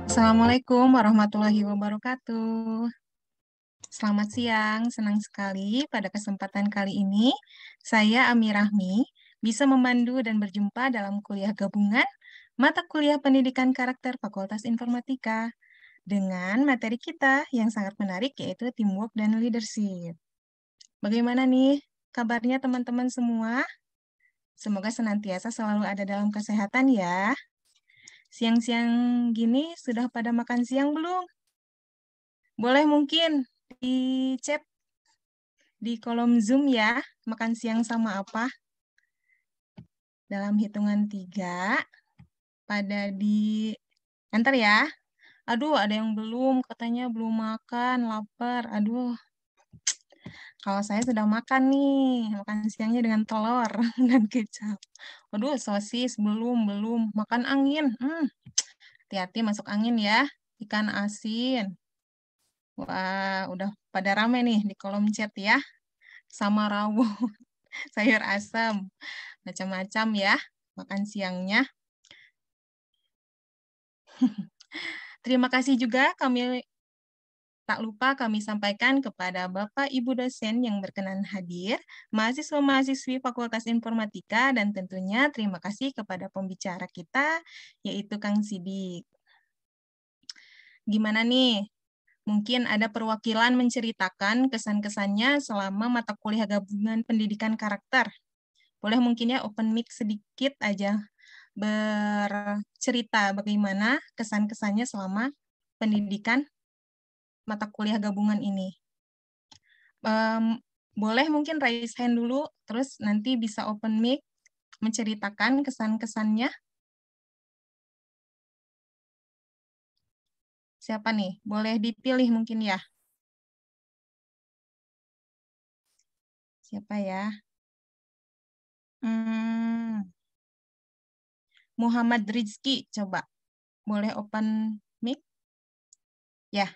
Assalamualaikum warahmatullahi wabarakatuh. Selamat siang, senang sekali pada kesempatan kali ini saya Ami Rahmi bisa memandu dan berjumpa dalam kuliah gabungan mata kuliah Pendidikan Karakter Fakultas Informatika dengan materi kita yang sangat menarik yaitu teamwork dan leadership. Bagaimana nih kabarnya teman-teman semua? Semoga senantiasa selalu ada dalam kesehatan ya. Siang-siang gini sudah pada makan siang belum? Boleh mungkin di chat di kolom Zoom ya, makan siang sama apa? Dalam hitungan 3, pada di enter ya. Aduh, ada yang belum, katanya belum makan, lapar. Aduh, kalau saya sudah makan nih, makan siangnya dengan telur dan kecap. Aduh, sosis belum, makan angin. Hati-hati masuk angin ya, ikan asin. Wah, udah pada rame nih di kolom chat ya, sama rawon, sayur asam, macam-macam ya, makan siangnya. Terima kasih juga tak lupa kami sampaikan kepada Bapak Ibu dosen yang berkenan hadir, mahasiswa-mahasiswi Fakultas Informatika, dan tentunya terima kasih kepada pembicara kita, yaitu Kang Sidik. Gimana nih? Mungkin ada perwakilan menceritakan kesan-kesannya selama mata kuliah gabungan pendidikan karakter. Boleh mungkin ya open mic sedikit aja bercerita bagaimana kesan-kesannya selama pendidikan mata kuliah gabungan ini. Boleh mungkin raise hand dulu, terus nanti bisa open mic menceritakan kesan-kesannya. Siapa nih? Boleh dipilih mungkin ya. Siapa ya? Muhammad Rizky, coba. Boleh open mic? Ya.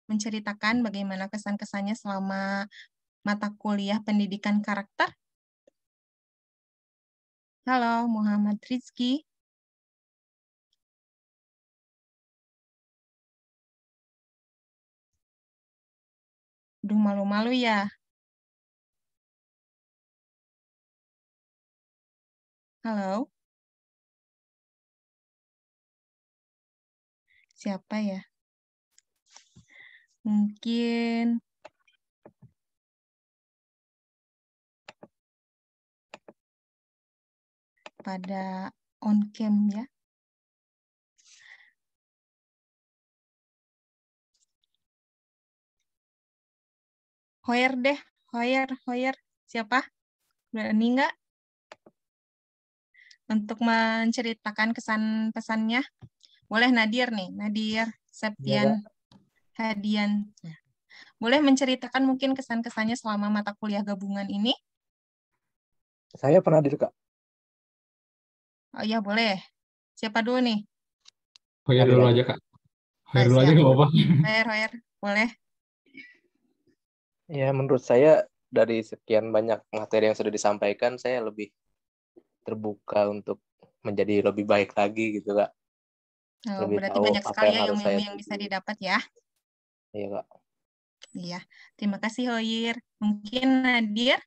Menceritakan bagaimana kesan-kesannya selama mata kuliah pendidikan karakter. Halo, Muhammad Rizky. Aduh, malu-malu ya. Halo. Siapa ya? Mungkin pada on cam ya. Hoyer deh, Hoyer. Siapa? Berani nggak untuk menceritakan kesan pesannya? Boleh Nadir nih, Nadir Septian Ya, Hadian. Boleh menceritakan mungkin kesan-kesannya selama mata kuliah gabungan ini? saya pernah di Kak. Oh iya, boleh. Siapa dulu nih? Hoyer dulu aja, Kak. Hoyer dulu aja Siap. nggak apa-apa. Hoyer, boleh. Ya, menurut saya dari sekian banyak materi yang sudah disampaikan, saya lebih terbuka untuk menjadi lebih baik lagi gitu, Kak. Oh, Lebih berarti tahu banyak apa sekali yang ya harus saya ilmu-ilmu yang bisa tuju. didapat ya. Iya, Kak. Iya, terima kasih Hoyer. Mungkin Nadir?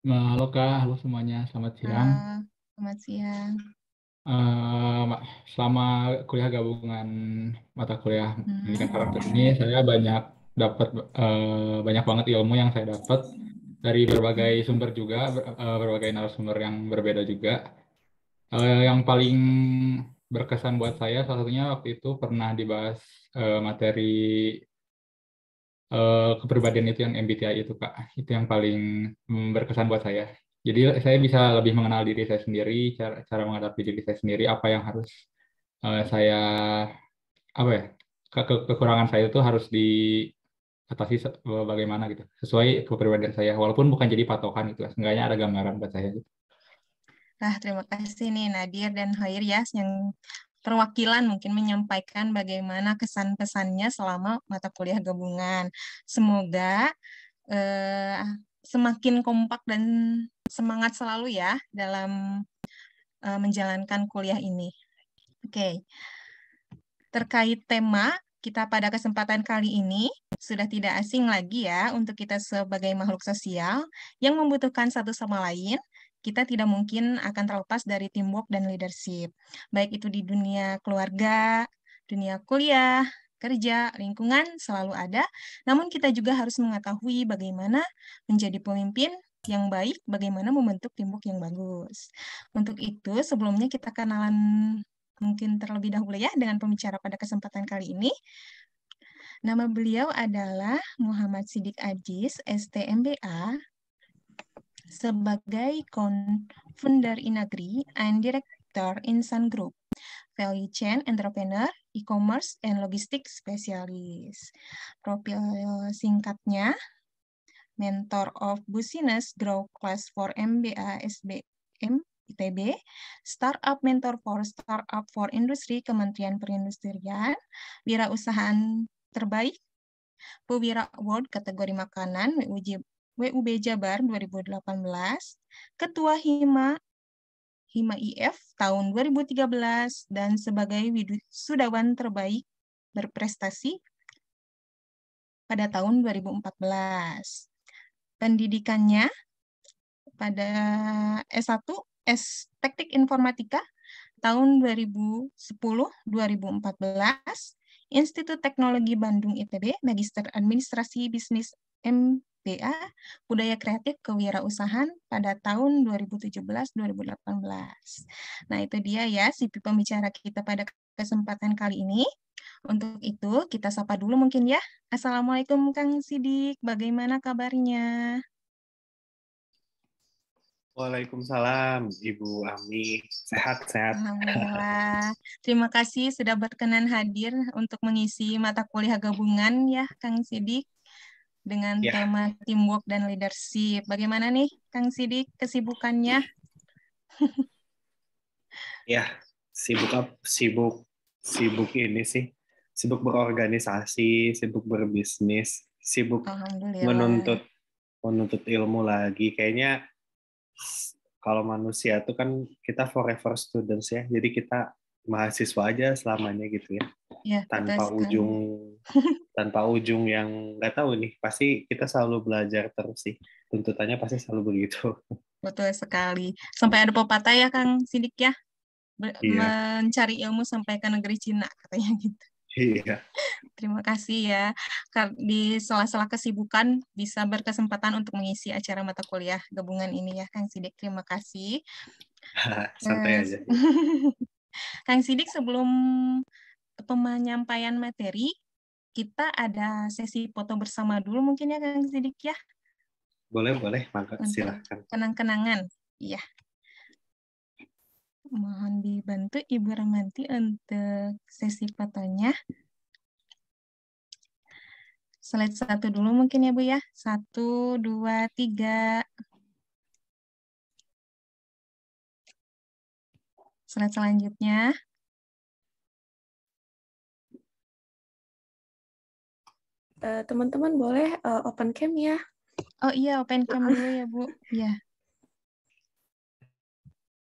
Nah, halo Kak, halo semuanya. Selamat siang. Selamat siang. Selama kuliah gabungan mata kuliah pendidikan karakter ini, saya dapat banyak banget ilmu yang saya dapat dari berbagai sumber juga, berbagai narasumber yang berbeda juga. Yang paling berkesan buat saya, salah satunya waktu itu pernah dibahas materi kepribadian itu yang MBTI itu Kak, itu yang paling berkesan buat saya. Jadi saya bisa lebih mengenal diri saya sendiri, cara menghadapi diri saya sendiri, apa yang harus saya apa ya kekurangan saya itu harus diatasi bagaimana gitu, sesuai kepribadian saya. Walaupun bukan jadi patokan itu, seenggaknya ada gambaran buat saya. Gitu. Terima kasih nih Nadir dan Hoyer ya yang perwakilan mungkin menyampaikan bagaimana kesan-pesannya selama mata kuliah gabungan. Semoga semakin kompak dan semangat selalu ya dalam menjalankan kuliah ini. Oke. Terkait tema kita pada kesempatan kali ini, sudah tidak asing lagi ya untuk kita sebagai makhluk sosial yang membutuhkan satu sama lain, kita tidak mungkin akan terlepas dari teamwork dan leadership. Baik itu di dunia keluarga, dunia kuliah, kerja, lingkungan selalu ada, namun kita juga harus mengetahui bagaimana menjadi pemimpin yang baik, bagaimana membentuk teamwork yang bagus. Untuk itu, sebelumnya kita kenalan mungkin terlebih dahulu ya dengan pembicara pada kesempatan kali ini. Nama beliau adalah Muhammad Siddiq Aziz, STMBA, sebagai co-founder Inagri and Director Insan Group, Value Chain Entrepreneur, E-commerce, and Logistics Specialist. Profil singkatnya, Mentor of Business Grow Class for MBA SBM ITB, Startup Mentor for Startup for Industri Kementerian Perindustrian, Wirausahaan Terbaik, Pewira Award kategori makanan WUB Jabar 2018, Ketua Hima IF tahun 2013, dan sebagai wisudawan terbaik berprestasi pada tahun 2014. Pendidikannya pada S1 Teknik Informatika tahun 2010-2014, Institut Teknologi Bandung ITB, Magister Administrasi Bisnis MBA, Budaya Kreatif Kewirausahaan pada tahun 2017-2018. Nah, itu dia ya CV pembicara kita pada kesempatan kali ini. Untuk itu, kita sapa dulu mungkin ya. Assalamualaikum Kang Siddiq, bagaimana kabarnya? Waalaikumsalam, Ibu Ami. Sehat-sehat. Alhamdulillah. Terima kasih sudah berkenan hadir untuk mengisi mata kuliah gabungan ya, Kang Siddiq, dengan Ya, tema teamwork dan leadership. Bagaimana nih, Kang Siddiq, kesibukannya? ya, sibuk ini sih. Sibuk berorganisasi, sibuk berbisnis, sibuk Alhamdulillah. menuntut ilmu lagi. Kayaknya kalau manusia itu kan kita forever students ya. Jadi kita mahasiswa aja selamanya gitu ya. Ya, betul sekali. Tanpa ujung yang nggak tahu nih. Pasti kita selalu belajar terus sih. Tuntutannya pasti selalu begitu. Betul sekali. Sampai ada pepatah ya, Kang Siddiq ya, Iya, mencari ilmu sampai ke negeri Cina, katanya gitu. iya. Terima kasih ya. Di sela-sela kesibukan bisa berkesempatan untuk mengisi acara mata kuliah gabungan ini ya, Kang Siddiq. Terima kasih. Santai aja. Kang Siddiq, sebelum penyampaian materi, kita ada sesi foto bersama dulu mungkin ya, Kang Siddiq ya, Boleh, maka untuk silahkan. kenang-kenangan. Iya. Mohon dibantu Ibu Ramanti untuk sesi fotonya. Slide 1 dulu mungkin ya, Bu ya. 1, 2, 3. Slide selanjutnya. Teman-teman boleh open cam ya. Oh iya, open cam dulu ya, Bu. Iya.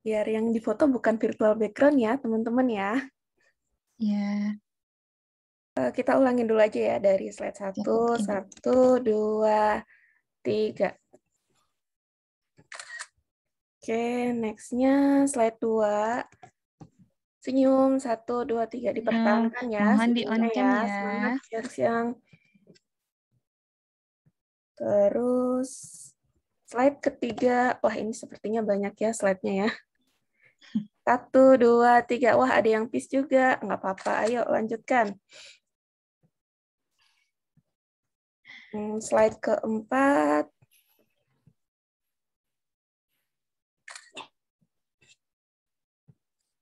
Biar yang difoto bukan virtual background ya, teman-teman ya. Iya. Kita ulangin dulu aja ya dari slide 1. 1, 2, 3. Oke, next-nya slide 2. Senyum 1, 2, 3 dipertahankan ya. Mohon di on cam ya. Semangat siang-siang. Terus slide ketiga. Wah, ini sepertinya banyak ya slide-nya ya. 1, 2, 3. Wah, ada yang peace juga. Nggak apa-apa. Ayo, lanjutkan. Slide keempat.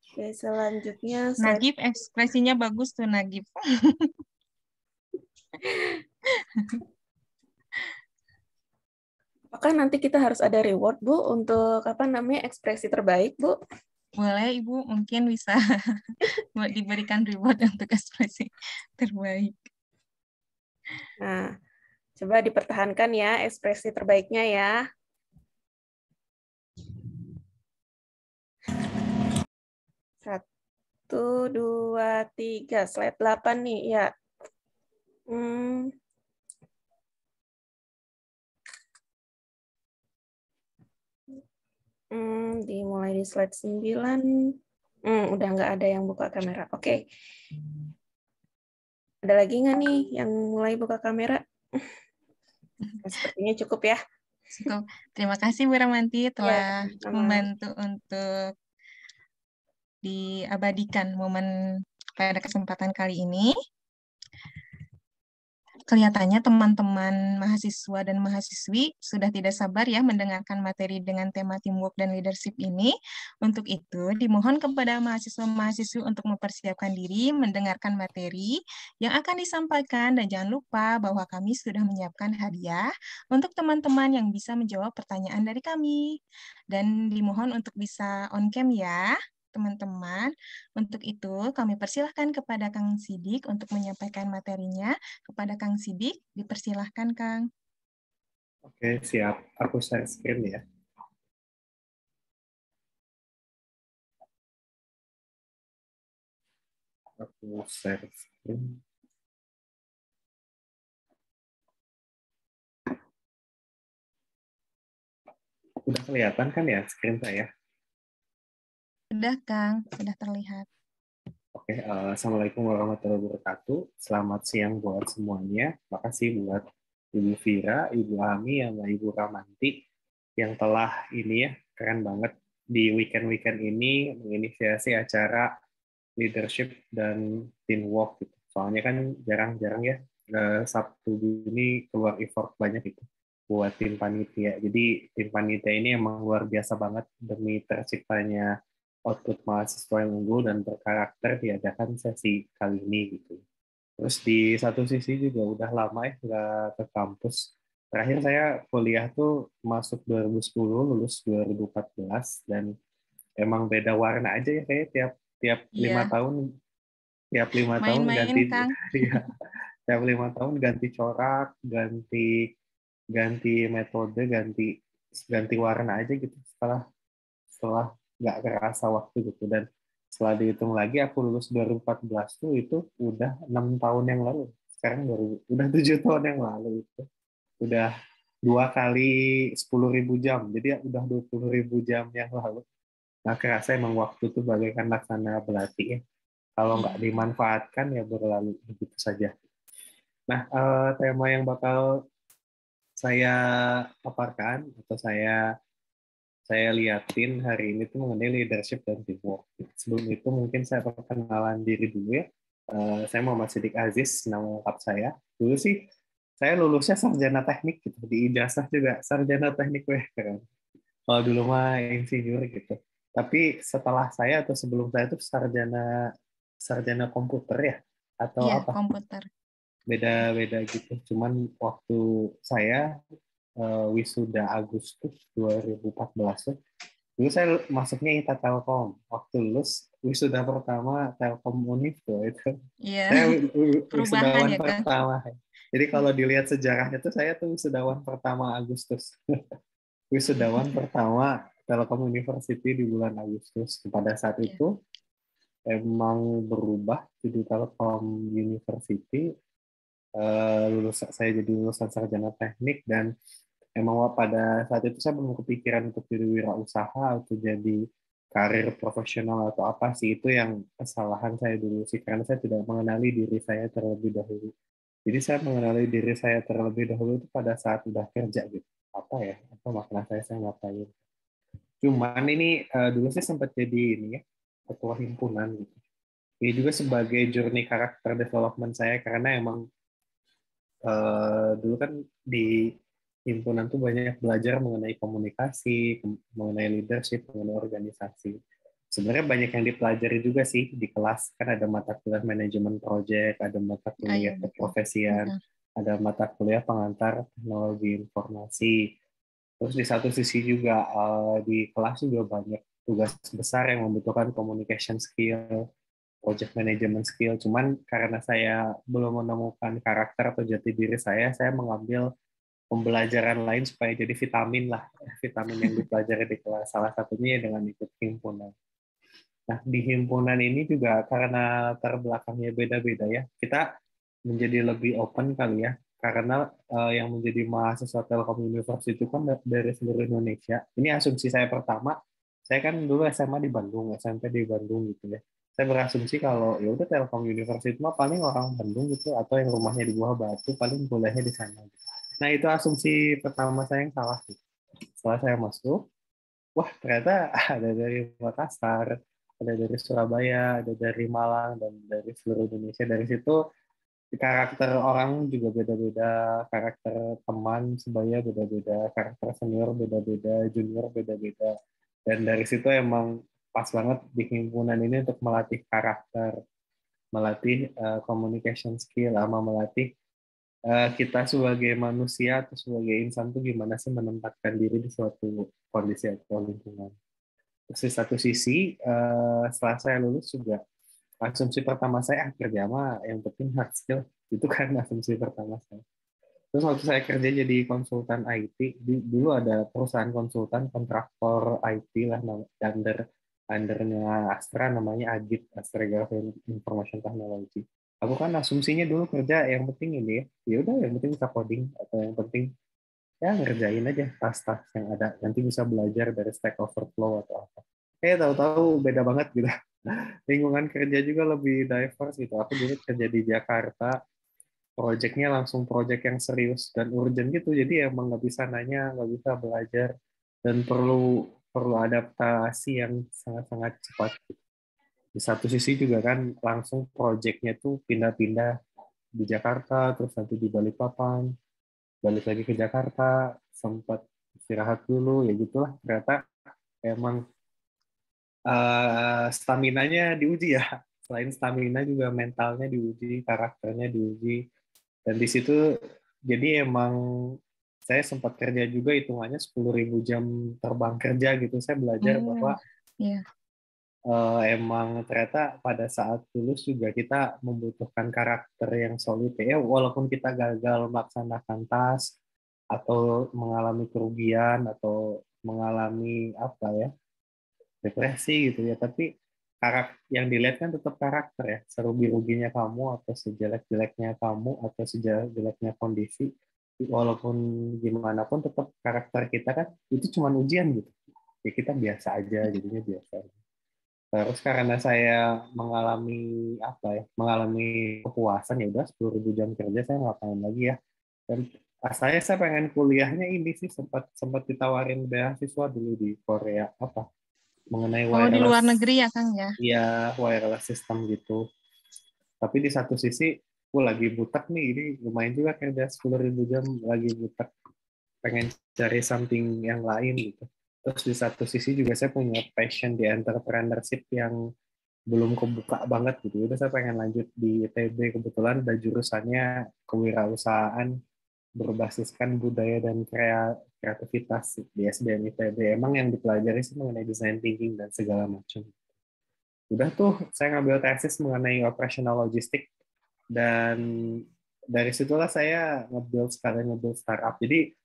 Oke, selanjutnya. Nagib, ekspresinya bagus tuh, Nagib. Apakah nanti kita harus ada reward, Bu, untuk ekspresi terbaik, Bu? Boleh, Ibu, mungkin bisa diberikan reward untuk ekspresi terbaik. Nah, coba dipertahankan ya ekspresi terbaiknya ya. 1, 2, 3. Slide 8 nih, ya. Dimulai di slide 9. Udah nggak ada yang buka kamera. Oke. Ada lagi nggak nih yang mulai buka kamera? Sepertinya cukup ya. Cukup. Terima kasih Bu Ramanti Ya, telah sama-sama. membantu untuk diabadikan momen pada kesempatan kali ini. Kelihatannya teman-teman mahasiswa dan mahasiswi sudah tidak sabar ya mendengarkan materi dengan tema teamwork dan leadership ini. Untuk itu, dimohon kepada mahasiswa-mahasiswi untuk mempersiapkan diri mendengarkan materi yang akan disampaikan dan jangan lupa bahwa kami sudah menyiapkan hadiah untuk teman-teman yang bisa menjawab pertanyaan dari kami. Dan dimohon untuk bisa on cam ya, teman-teman. Untuk itu, kami persilahkan kepada Kang Sidik untuk menyampaikan materinya. Kepada Kang Sidik, dipersilahkan, Kang. Oke, siap. Aku share screen ya. Aku share screen. Udah kelihatan kan ya screen saya? Sudah, Kang. Sudah terlihat. Oke, Assalamualaikum warahmatullahi wabarakatuh. Selamat siang buat semuanya. Makasih buat Ibu Vira, Ibu Ami, sama Ibu Ramanti yang telah ini ya, keren banget di weekend-weekend ini menginisiasi acara leadership dan teamwork gitu. Soalnya kan jarang-jarang ya Sabtu ini keluar effort banyak gitu buat tim panitia. Jadi tim panitia ini emang luar biasa banget demi terciptanya output mahasiswa yang unggul dan berkarakter diadakan sesi kali ini gitu. Terus di satu sisi juga udah lama ya nggak ke kampus. Terakhir saya kuliah tuh masuk 2010, lulus 2014, dan emang beda warna aja ya kayak tiap 5 tahun, tiap 5 tahun Main-main, ganti Kang. ya, tiap 5 tahun ganti corak, ganti ganti metode, ganti warna aja gitu setelah nggak kerasa waktu gitu. Dan setelah dihitung lagi aku lulus 2014 tuh itu udah 6 tahun yang lalu. Sekarang udah 7 tahun yang lalu itu. Udah 2 kali 10.000 jam. Jadi ya udah 20.000 jam yang lalu. Nah, kerasa emang waktu tuh bagaikan laksana belati ya. Kalau nggak dimanfaatkan ya berlalu begitu saja. Nah, tema yang bakal saya paparkan atau saya liatin hari ini tuh mengenai leadership dan teamwork. Sebelum itu mungkin saya perkenalan diri dulu ya. Saya Muhammad Sidik Aziz, nama lengkap saya. Dulu sih saya lulusnya sarjana teknik gitu, di ijazah juga sarjana teknik keren. Kalau dulu mah insinyur gitu. Tapi setelah saya atau sebelum saya itu sarjana komputer ya atau Iya, apa? komputer. Beda-beda gitu. Cuman waktu saya wisuda Agustus 2014 tuh, dulu saya masuknya ITA Telkom. Waktu lulus wisuda pertama Telkom Univ tuh itu. Iya, Saya perubahan wisudawan ya, Kang. pertama. Jadi kalau dilihat sejarahnya tuh saya tuh wisudawan pertama Agustus. Wisudawan pertama Telkom University di bulan Agustus. Pada saat Iya. itu emang berubah jadi Telkom University. Saya jadi lulusan sarjana teknik, dan emang pada saat itu saya belum kepikiran untuk jadi wirausaha atau jadi karir profesional atau apa sih. Itu yang kesalahan saya dulu sih, karena saya tidak mengenali diri saya terlebih dahulu. Jadi saya mengenali diri saya terlebih dahulu itu pada saat udah kerja gitu. Apa ya? Apa makna saya ngapain? Cuman ini dulu saya sempat jadi ini ya, ketua himpunan gitu. Ini juga sebagai journey karakter development saya, karena emang dulu kan di himpunan tuh banyak belajar mengenai komunikasi, mengenai leadership, mengenai organisasi. Sebenarnya banyak yang dipelajari juga sih di kelas. Kan ada mata kuliah manajemen project, ada mata Oh, iya, kuliah betul. keprofesian, Betul. ada mata kuliah pengantar teknologi informasi. Terus di satu sisi juga di kelas juga banyak tugas besar yang membutuhkan communication skill, project management skill. Cuman karena saya belum menemukan karakter atau jati diri saya mengambil pembelajaran lain supaya jadi vitamin lah, vitamin yang dipelajari di kelas. Salah satunya dengan ikut himpunan. Nah, di himpunan ini juga karena latar belakangnya beda-beda ya, kita menjadi lebih open kali ya, karena yang menjadi mahasiswa Telkom University itu kan dari seluruh Indonesia. Ini asumsi saya pertama, saya kan dulu SMA di Bandung, SMP di Bandung gitu ya. Saya berasumsi kalau ya udah Telkom University mah paling orang Bandung gitu, atau yang rumahnya di Buah Batu paling kuliahnya di sana. Nah, itu asumsi pertama saya yang salah. Setelah saya masuk, wah ternyata ada dari Makassar, ada dari Surabaya, ada dari Malang, dan dari seluruh Indonesia. Dari situ karakter orang juga beda-beda, karakter teman sebaya beda-beda, karakter senior beda-beda, junior beda-beda. Dan dari situ emang pas banget di himpunan ini untuk melatih karakter, melatih communication skill, sama melatih kita sebagai manusia atau sebagai insan tuh gimana sih menempatkan diri di suatu kondisi atau lingkungan. Terus di satu sisi, setelah saya lulus juga, asumsi pertama saya kerja mah yang penting hard skill. Itu kan asumsi pertama saya. Terus waktu saya kerja jadi konsultan IT, dulu ada perusahaan konsultan kontraktor IT lah, undernya Astra, namanya Agit, Astra Graphic Information Technology. Aku kan asumsinya dulu kerja yang penting ini ya udah yang penting bisa coding, atau yang penting ya ngerjain aja tas-tas yang ada, nanti bisa belajar dari Stack Overflow atau apa. Tahu-tahu beda banget gitu. Lingkungan kerja juga lebih diverse gitu. Aku dulu kerja di Jakarta, proyeknya langsung proyek yang serius dan urgent gitu, jadi emang nggak bisa nanya, nggak bisa belajar, dan perlu perlu adaptasi yang sangat-sangat cepat. Di satu sisi juga kan langsung proyeknya tuh pindah-pindah di Jakarta, terus nanti di Balikpapan, balik lagi ke Jakarta, sempat istirahat dulu, ya gitulah. Ternyata emang stamina-nya diuji ya. Selain stamina juga mentalnya diuji, karakternya diuji. Dan di situ jadi emang saya sempat kerja juga hitungannya 10.000 jam terbang kerja gitu. Saya belajar bahwa yeah. Emang ternyata pada saat lulus juga kita membutuhkan karakter yang solid ya, walaupun kita gagal melaksanakan task atau mengalami kerugian atau mengalami apa ya, depresi gitu ya, tapi karakter yang dilihat kan tetap karakter ya, serugi-ruginya kamu atau sejelek-jeleknya kamu atau sejelek-jeleknya kondisi, walaupun gimana pun tetap karakter kita kan itu cuma ujian gitu ya, kita biasa aja, jadinya biasa aja. Terus karena saya mengalami apa ya, mengalami kepuasan, ya udah 10.000 jam kerja saya ngapain lagi ya. Dan asalnya saya pengen kuliahnya ini sih, sempat ditawarin beasiswa dulu di Korea apa mengenai wireless. Di luar negeri ya Kang ya? Iya, wireless system gitu. Tapi di satu sisi, gue lagi butek nih, ini lumayan juga kerja 10.000 jam, lagi butek, pengen cari something yang lain gitu. Terus di satu sisi juga saya punya passion di entrepreneurship yang belum kebuka banget gitu. Udah saya pengen lanjut di ITB, kebetulan ada jurusannya kewirausahaan berbasiskan budaya dan kreativitas di SBM ITB. Emang yang dipelajari sih mengenai design thinking dan segala macam. Udah tuh saya ngambil tesis mengenai operational logistik, dan dari situlah saya nge-build startup. Jadi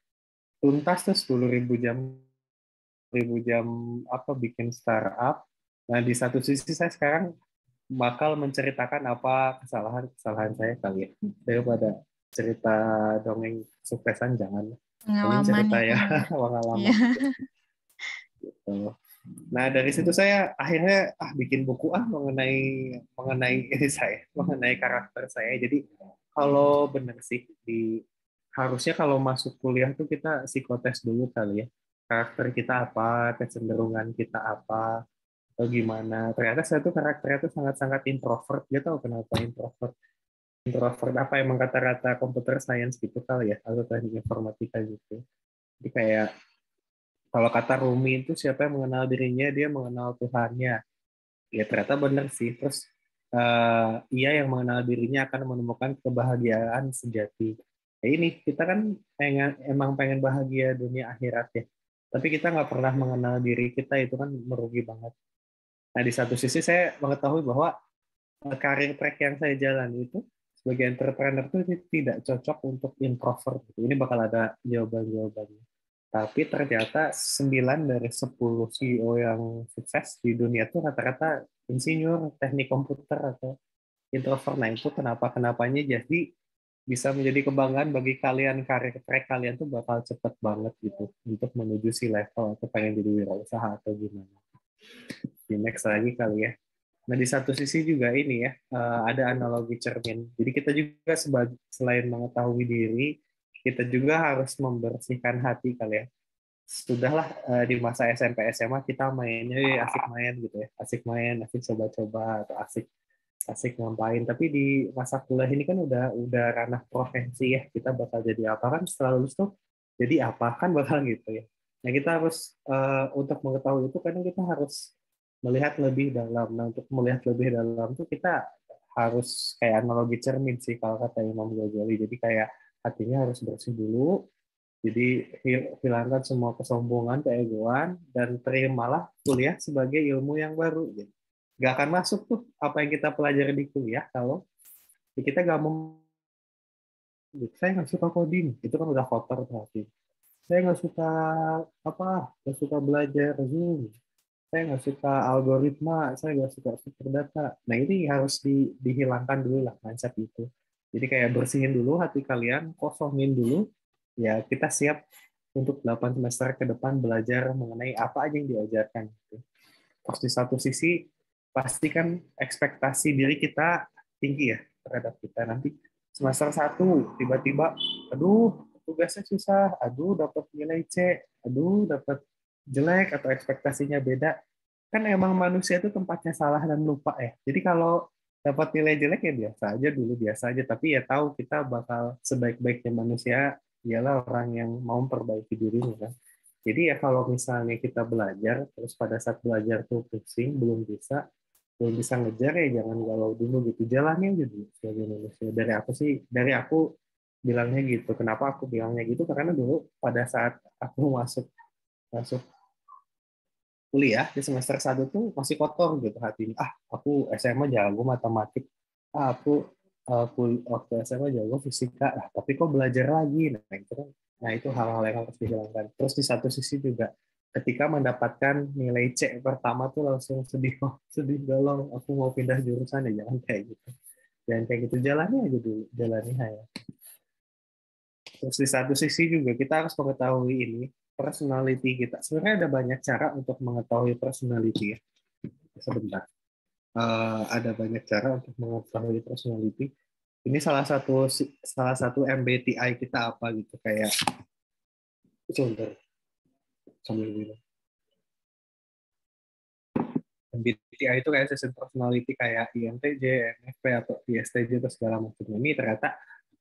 tuntas tuh 10.000 jam apa bikin startup. Nah, di satu sisi saya sekarang bakal menceritakan apa kesalahan saya kali ya, daripada cerita dongeng kesuksesan, jangan. Ini cerita ya pengalaman. Iya. Gitu. Nah, dari situ saya akhirnya bikin buku mengenai ini saya, mengenai karakter saya. Jadi kalau benar sih harusnya kalau masuk kuliah tuh kita psikotes dulu kali ya. Karakter kita apa, kecenderungan kita apa, atau gimana. Ternyata saya tuh karakternya tuh sangat-sangat introvert. Dia tahu kenapa introvert. Introvert apa, emang kata-kata computer science gitu kali ya, atau teknik informatika gitu. Jadi kayak kalau kata Rumi itu siapa yang mengenal dirinya, dia mengenal Tuhannya. Ya ternyata benar sih. Terus ia yang mengenal dirinya akan menemukan kebahagiaan sejati. Ini kita kan emang pengen bahagia dunia akhirat ya. Tapi kita nggak pernah mengenal diri kita, itu kan merugi banget. Nah, di satu sisi saya mengetahui bahwa karir track yang saya jalani itu sebagai entrepreneur itu tidak cocok untuk introvert. Ini bakal ada jawaban-jawabannya. Tapi ternyata 9 dari 10 CEO yang sukses di dunia itu rata-rata insinyur, teknik komputer atau introvert. Nah itu kenapa-kenapanya jadi bisa menjadi kebanggaan bagi kalian, karir track kalian tuh bakal cepet banget gitu untuk menuju si level atau pengen jadi wirausaha atau gimana. Di next lagi kali ya. Nah di satu sisi juga ini ya ada analogi cermin. Jadi kita juga selain mengetahui diri, kita juga harus membersihkan hati kali ya. Sudahlah di masa SMP SMA kita mainnya asik main gitu ya, asik main, asik coba-coba atau asik asik ngapain. Tapi di masa kuliah ini kan udah ranah profesi ya, kita bakal jadi apa kan setelah lulus tuh, jadi apa kan bakal gitu ya. Nah kita harus untuk mengetahui itu kadang kita harus melihat lebih dalam. Nah untuk melihat lebih dalam tuh kita harus kayak analogi cermin sih kalau kata Imam Ghazali. Jadi kayak hatinya harus bersih dulu. Jadi hilangkan semua kesombongan, keegoan, dan terimalah kuliah sebagai ilmu yang baru. Gitu. Gak akan masuk tuh apa yang kita pelajari di kuliah kalau kita gak mau. Saya nggak suka coding, itu kan udah kotor berarti. Saya nggak suka nggak suka belajar Zoom. Saya nggak suka algoritma, saya nggak suka super data. Nah ini harus dihilangkan dulu lah mindset itu. Jadi kayak bersihin dulu hati kalian, kosongin dulu. Ya kita siap untuk 8 semester ke depan belajar mengenai apa aja yang diajarkan. Terus di satu sisi pastikan ekspektasi diri kita tinggi ya terhadap kita. Nanti semester 1 tiba-tiba, aduh tugasnya susah, aduh dapat nilai C, aduh dapat jelek atau ekspektasinya beda. Kan emang manusia itu tempatnya salah dan lupa ya. Jadi kalau dapat nilai jelek ya biasa aja dulu, biasa aja. Tapi ya tahu kita bakal sebaik-baiknya manusia ialah orang yang mau memperbaiki dirinya kan. Jadi ya kalau misalnya kita belajar, terus pada saat belajar tuh pusing, belum bisa ngejar ya jangan galau dulu gitu. Jalannya aja dulu sebagai manusia. Dari aku bilangnya gitu. Kenapa aku bilangnya gitu? Karena dulu pada saat aku masuk masuk kuliah di semester 1 tuh masih kotor gitu hatinya. Aku SMA jago matematik. Aku waktu SMA jago fisika. Tapi kok belajar lagi? Nah itu hal-hal yang harus dihilangkan. Terus di satu sisi juga ketika mendapatkan nilai C pertama tuh langsung sedih, sedih galau. Aku mau pindah jurusan ya jangan kayak gitu. Jangan kayak gitu, jalani aja dulu, jalani aja. Terus di satu sisi juga kita harus mengetahui ini personality kita. Sebenarnya ada banyak cara untuk mengetahui personality ya. Sebentar. Ada banyak cara untuk mengetahui personality. Ini salah satu MBTI kita apa gitu kayak sebentar sambil bilang. MBTI itu kayak sistem personality kayak INTJ, ENFP atau ISTJ atau segala macam. Ini ternyata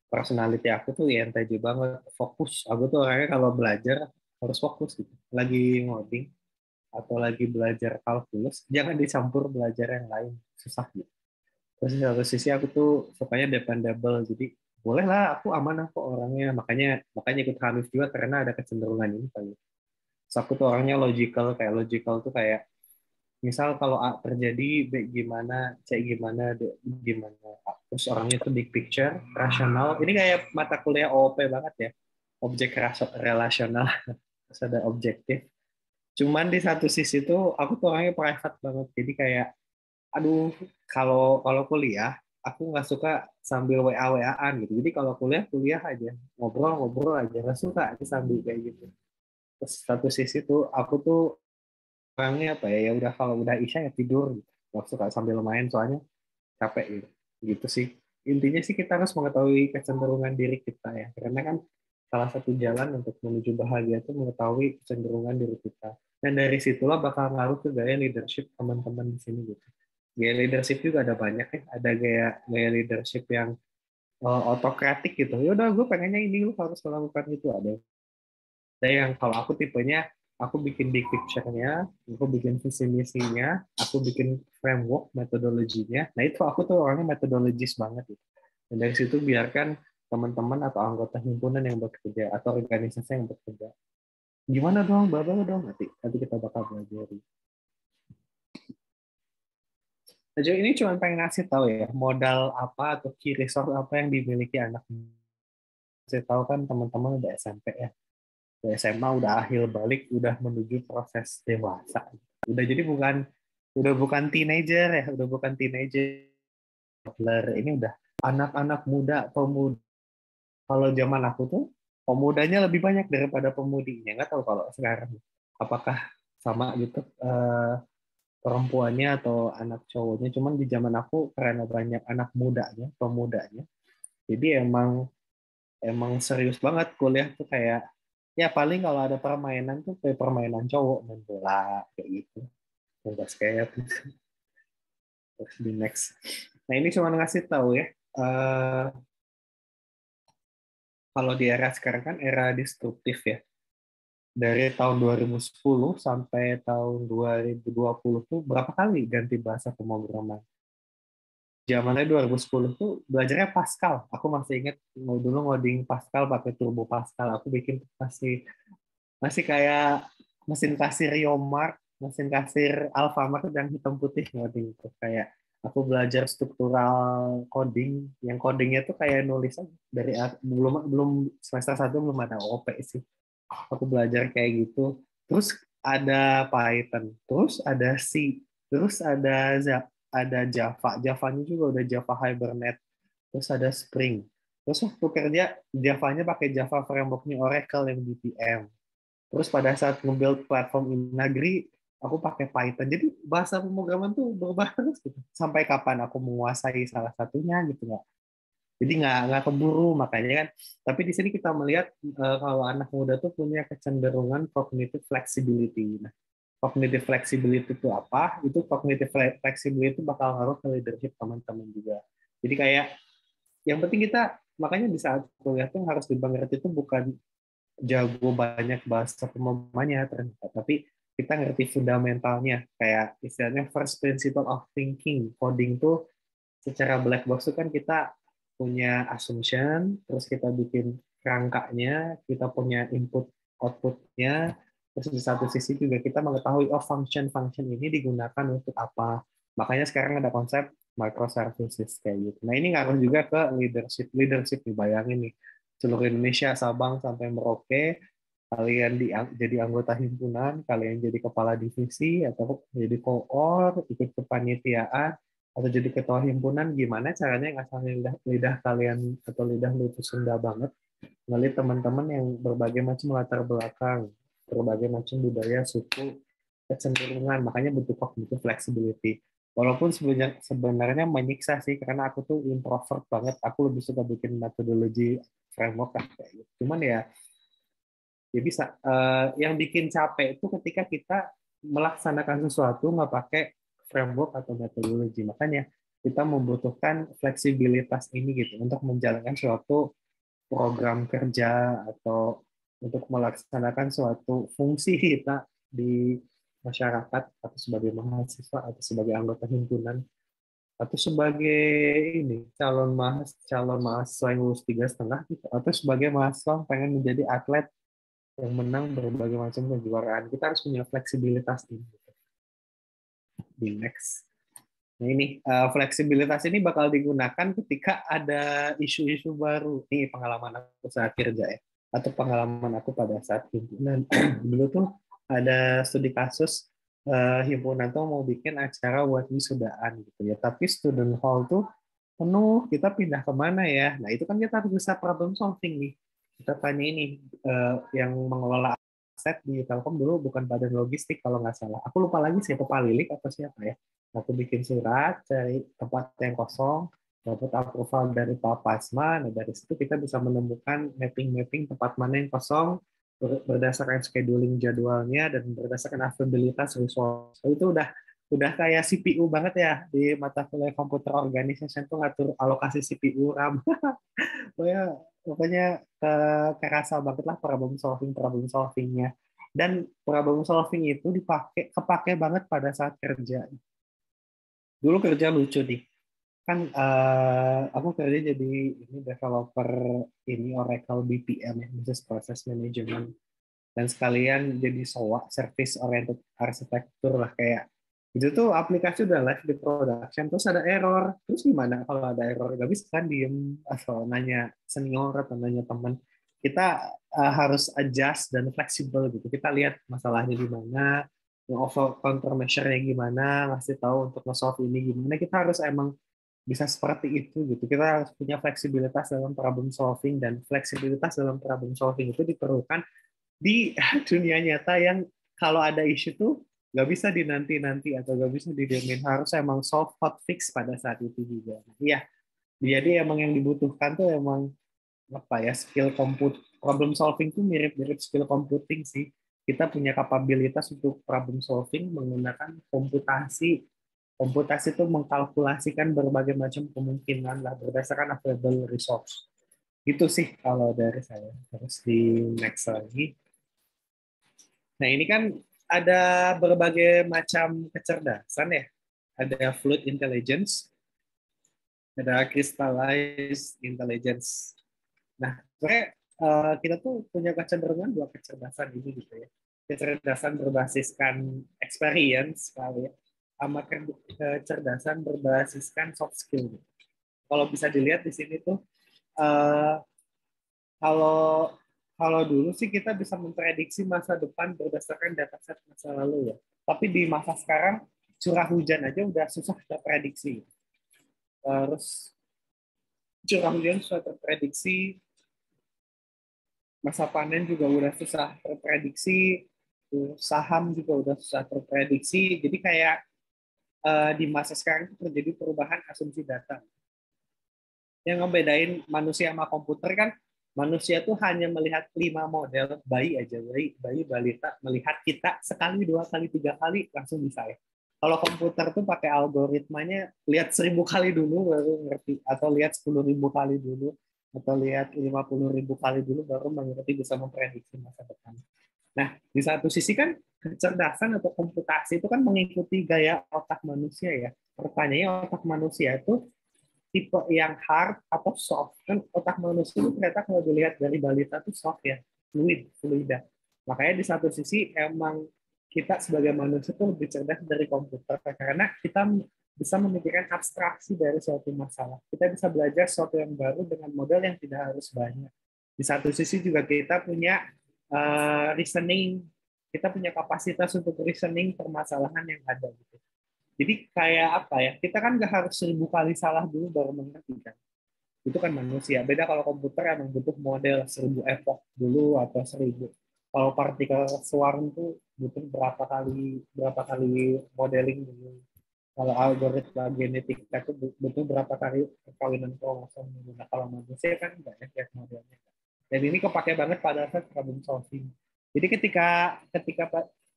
personality aku tuh INTJ banget, fokus. Aku tuh orangnya kalau belajar harus fokus gitu. Lagi ngoding atau lagi belajar kalkulus, jangan dicampur belajar yang lain, susah gitu. Terus di satu sisi aku tuh sukanya dependable, jadi bolehlah aku aman aku orangnya, makanya ikut Hanif juga karena ada kecenderungan ini kali. Terus aku tuh orangnya kayak logical tuh kayak misal kalau A terjadi, B gimana, C gimana, D gimana. Terus orangnya itu big picture, rasional. Ini kayak mata kuliah OOP banget ya. Objek relasional, terus ada objektif. Cuman di satu sisi tuh aku tuh orangnya private banget. Jadi kayak, aduh, kalau kuliah, aku nggak suka sambil WA-WA-an gitu. Jadi kalau kuliah aja, ngobrol-ngobrol aja. Nggak suka sambil kayak gitu. Terus satu sisi tuh aku tuh orangnya apa ya udah kalau udah isya ya tidur gitu. Nggak suka sambil main soalnya capek gitu sih. Intinya sih kita harus mengetahui kecenderungan diri kita ya, karena kan salah satu jalan untuk menuju bahagia itu mengetahui kecenderungan diri kita, dan dari situlah bakal ngaruh ke gaya leadership teman-teman di sini gitu. Gaya leadership juga ada banyak ya, ada gaya leadership yang otokratik gitu, yaudah gue pengennya ini lu harus melakukan itu. Ada yang kalau aku tipenya aku bikin big picture-nya, aku bikin visi misinya, aku bikin framework metodologinya. Nah itu aku tuh orangnya metodologis banget gitu. Dan dari situ biarkan teman-teman atau anggota himpunan yang bekerja atau organisasi yang bekerja. Gimana dong, bapak dong, nanti kita bakal belajar. Nah, ini cuma pengen ngasih tahu ya modal apa atau key resource apa yang dimiliki anak. Saya tahu kan teman-teman udah SMP ya. SMA udah akhir balik, udah menuju proses dewasa. Udah jadi bukan udah bukan teenager ya, udah bukan teenager. Ini udah anak-anak muda, pemuda. Kalau zaman aku tuh pemudanya lebih banyak daripada pemudinya. Nggak tahu kalau sekarang apakah sama gitu perempuannya atau anak cowoknya. Cuman di zaman aku karena banyak anak mudanya, pemudanya. Jadi emang serius banget kuliah tuh kayak ya paling kalau ada permainan tuh kayak permainan cowok main bola kayak gitu. Main basket terus di next. Nah ini cuma ngasih tahu ya. Kalau di era sekarang kan era disruptif ya. Dari tahun 2010 sampai tahun 2020 tuh berapa kali ganti bahasa pemrograman? Zamannya 2010 tuh belajarnya Pascal. Aku masih ingat dulu ngoding Pascal pakai Turbo Pascal. Aku bikin masih masih kayak mesin kasir Yomart, mesin kasir Alfamart yang hitam putih ngoding itu. Kayak aku belajar struktural coding, yang codingnya tuh kayak nulis aja. Dari belum belum semester 1 belum ada OP sih. Aku belajar kayak gitu. Terus ada Python, terus ada C, terus ada Java. Javanya juga udah Java Hibernate, terus ada Spring. Terus waktu kerja Javanya pakai Java framework-nya Oracle yang BPM. Terus pada saat nge-build platform Inagri, aku pakai Python. Jadi bahasa pemrograman tuh berubah terus gitu. Sampai kapan aku menguasai salah satunya gitu nggak. Jadi nggak keburu makanya kan. Tapi di sini kita melihat kalau anak muda tuh punya kecenderungan cognitive flexibility. Nah, cognitive flexibility itu apa? Itu cognitive flexibility bakal ngaruh ke leadership teman-teman juga. Jadi kayak yang penting kita makanya di saat kuliah tuh harus dimengerti itu bukan jago banyak bahasa pemrogramannya ternyata, tapi kita ngerti fundamentalnya kayak istilahnya first principle of thinking. Coding tuh secara black box itu kan kita punya assumption, terus kita bikin kerangkanya, kita punya input outputnya, terus di satu sisi juga kita mengetahui oh function ini digunakan untuk apa. Makanya sekarang ada konsep microservices kayak gitu. Nah ini ngaruh juga ke leadership dibayangin nih seluruh Indonesia Sabang sampai Merauke, kalian jadi anggota himpunan, kalian jadi kepala divisi atau jadi koor, ikut kepanitiaan atau jadi ketua himpunan, gimana caranya ngasalin lidah kalian atau lidah lu itu Sunda banget, ngelihat teman-teman yang berbagai macam latar belakang, berbagai macam budaya, suku, kecenderungan, makanya bentuk cognitive flexibility. Walaupun sebenarnya menyiksa sih, karena aku tuh introvert banget, aku lebih suka bikin metodologi framework kayak gitu. Cuman ya bisa. Yang bikin capek itu ketika kita melaksanakan sesuatu nggak pakai framework atau metodologi. Makanya kita membutuhkan fleksibilitas ini gitu untuk menjalankan suatu program kerja atau untuk melaksanakan suatu fungsi kita di masyarakat atau sebagai mahasiswa atau sebagai anggota himpunan atau sebagai ini calon mahasiswa yang lulus 3,5 gitu atau sebagai mahasiswa yang pengen menjadi atlet yang menang berbagai macam kejuaraan. Kita harus punya fleksibilitas ini. Di next. Nah ini fleksibilitas ini bakal digunakan ketika ada isu-isu baru. Ini pengalaman aku saat kerja ya, atau pengalaman aku pada saat himpunan. Dulu tuh ada studi kasus himpunan tuh mau bikin acara buat wisudaan gitu ya, tapi student hall tuh penuh. Kita pindah kemana ya? Nah itu kan kita harus bisa problem solving nih. Kita tanya ini yang mengelola aset di Telkom dulu bukan badan logistik kalau nggak salah. Aku lupa lagi siapa Pak Lilik atau siapa ya. Aku bikin surat, cari tempat yang kosong, dapat approval dari Pak Pasma. Nah, dari situ kita bisa menemukan mapping-mapping tempat mana yang kosong, berdasarkan scheduling jadwalnya, dan berdasarkan availabilitas resource. Itu udah kayak CPU banget ya di mata kuliah computer organization tuh ngatur alokasi CPU RAM. Pokoknya kerasa banget lah problem solvingnya. Dan problem solving itu kepake banget pada saat kerja. Dulu kerja lucu nih, kan aku kerja jadi ini developer ini Oracle BPM ya, Business Process Management, dan sekalian jadi SOA, Service Oriented Architecture lah kayak itu tuh aplikasi udah live di production terus ada error, terus gimana kalau ada error? Gak bisa kan diem atau nanya senior atau nanya teman. Kita harus adjust dan fleksibel gitu, kita lihat masalahnya di mana, nge-offer countermeasure-nya gimana, ngasih tahu untuk nge-solve ini gimana. Kita harus emang bisa seperti itu gitu. Kita harus punya fleksibilitas dalam problem solving, dan fleksibilitas dalam problem solving itu diperlukan di dunia nyata yang kalau ada isu tuh nggak bisa dinanti-nanti atau nggak bisa didiemin, harus emang solve hot fix pada saat itu juga. Iya, jadi emang yang dibutuhkan tuh emang apa ya, skill problem solving tuh mirip-mirip skill computing sih. Kita punya kapabilitas untuk problem solving menggunakan komputasi. Komputasi itu mengkalkulasikan berbagai macam kemungkinan lah berdasarkan available resource. Itu sih kalau dari saya. Terus di next lagi. Nah, ini kan ada berbagai macam kecerdasan ya. Ada fluid intelligence, ada crystallized intelligence. Nah, sebenarnya kita tuh punya kecenderungan dua kecerdasan ini gitu ya. Kecerdasan berbasiskan experience kali ya, sama kecerdasan berbasiskan soft skill. Kalau bisa dilihat di sini tuh, kalau kalau dulu sih kita bisa memprediksi masa depan berdasarkan dataset masa lalu ya. Tapi di masa sekarang curah hujan aja udah susah terprediksi. Terus curah hujan susah terprediksi, masa panen juga udah susah terprediksi, saham juga udah susah terprediksi. Jadi kayak di masa sekarang itu terjadi perubahan asumsi data. Yang ngebedain manusia sama komputer kan, manusia tuh hanya melihat 5 model, bayi aja, bayi balita melihat kita sekali, 2 kali, 3 kali langsung bisa ya. Kalau komputer tuh pakai algoritmanya, lihat 1000 kali dulu baru ngerti, atau lihat 10.000 kali dulu, atau lihat 50.000 kali dulu baru mengerti, bisa memprediksi masa depan. Nah, di satu sisi kan kecerdasan atau komputasi itu kan mengikuti gaya otak manusia ya. Pertanyaannya, otak manusia itu tipe yang hard atau soft? Kan otak manusia itu ternyata kalau dilihat dari balita itu soft ya, fluida. Makanya di satu sisi emang kita sebagai manusia itu lebih cerdas dari komputer karena kita bisa memikirkan abstraksi dari suatu masalah. Kita bisa belajar sesuatu yang baru dengan modal yang tidak harus banyak. Di satu sisi juga kita punya reasoning, kita punya kapasitas untuk reasoning permasalahan yang ada gitu. Jadi kayak apa ya, kita kan nggak harus 1000 kali salah dulu baru mengerti kan. Itu kan manusia. Beda kalau komputer emang butuh model 1000 epoch dulu atau 1000. Kalau partikel swarm tuh butuh berapa kali modeling dulu. Kalau algoritma genetika itu butuh berapa kali perkawinan kromosom dulu. Nah, kalau manusia kan nggak ya modelnya. Dan ini kepake banget pada saat problem solving. Jadi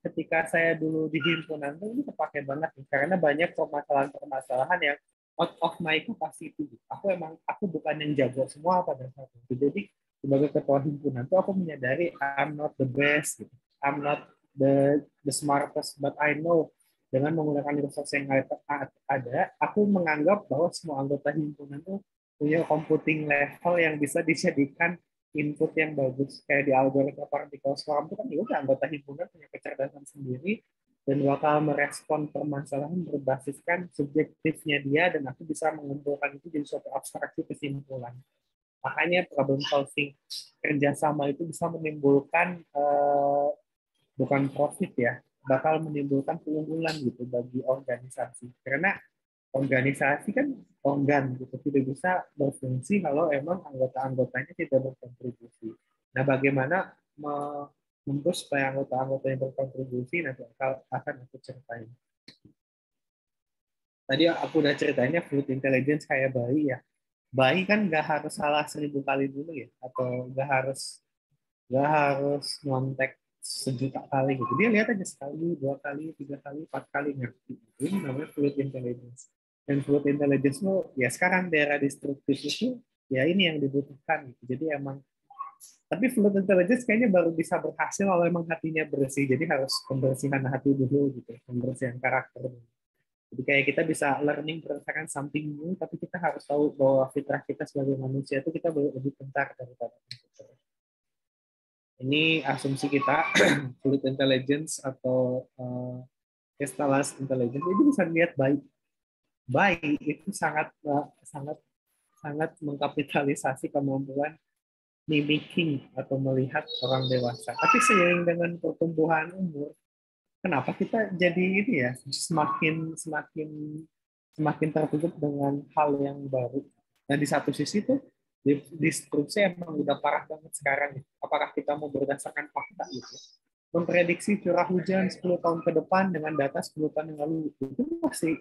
ketika saya dulu di himpunan itu ini kepake banget nih, karena banyak permasalahan-permasalahan yang out of my capacity. Aku bukan yang jago semua pada saat itu. Jadi sebagai ketua himpunan itu aku menyadari I'm not the best, gitu. I'm not the smartest, but I know dengan menggunakan resource yang ada, aku menganggap bahwa semua anggota himpunan itu punya computing level yang bisa dijadikan input yang bagus. Kayak di algoritma partikel swarm itu kan juga anggota himpunan punya kecerdasan sendiri dan bakal merespon permasalahan berbasiskan subjektifnya dia, dan aku bisa mengumpulkan itu jadi suatu abstraksi kesimpulan. Makanya problem solving kerjasama itu bisa menimbulkan bukan profit ya, bakal menimbulkan keunggulan gitu bagi organisasi. Karena organisasi kan organ gitu, tidak bisa berfungsi kalau emang anggota-anggotanya tidak berkontribusi. Nah, bagaimana membuat supaya anggota-anggota yang berkontribusi nanti akan aku ceritain. Tadi aku udah ceritainnya fluid intelligence kayak bayi ya. Bayi kan nggak harus salah 1000 kali dulu ya, atau nggak harus nyontek 1.000.000 kali gitu. Dia lihat aja sekali, 2 kali, 3 kali, 4 kali ngerti. Ini namanya fluid intelligence. Dan fluid intelligence itu ya sekarang di era destruktif itu ya ini yang dibutuhkan gitu. Jadi emang, tapi fluid intelligence kayaknya baru bisa berhasil kalau emang hatinya bersih. Jadi harus pembersihan hati dulu gitu, pembersihan karakter. Jadi kayak kita bisa learning berdasarkan something new, tapi kita harus tahu bahwa fitrah kita sebagai manusia itu kita lebih pintar daripada komputer. Ini asumsi kita, fluid intelligence atau crystallized intelligence itu bisa dilihat baik itu sangat mengkapitalisasi kemampuan mimicking atau melihat orang dewasa. Tapi seiring dengan pertumbuhan umur, kenapa kita jadi ini ya semakin semakin semakin tertutup dengan hal yang baru. Nah di satu sisi tuh disrupsi emang udah parah banget sekarang. Apakah kita mau berdasarkan fakta gitu? Memprediksi curah hujan 10 tahun ke depan dengan data 10 tahun yang lalu itu masih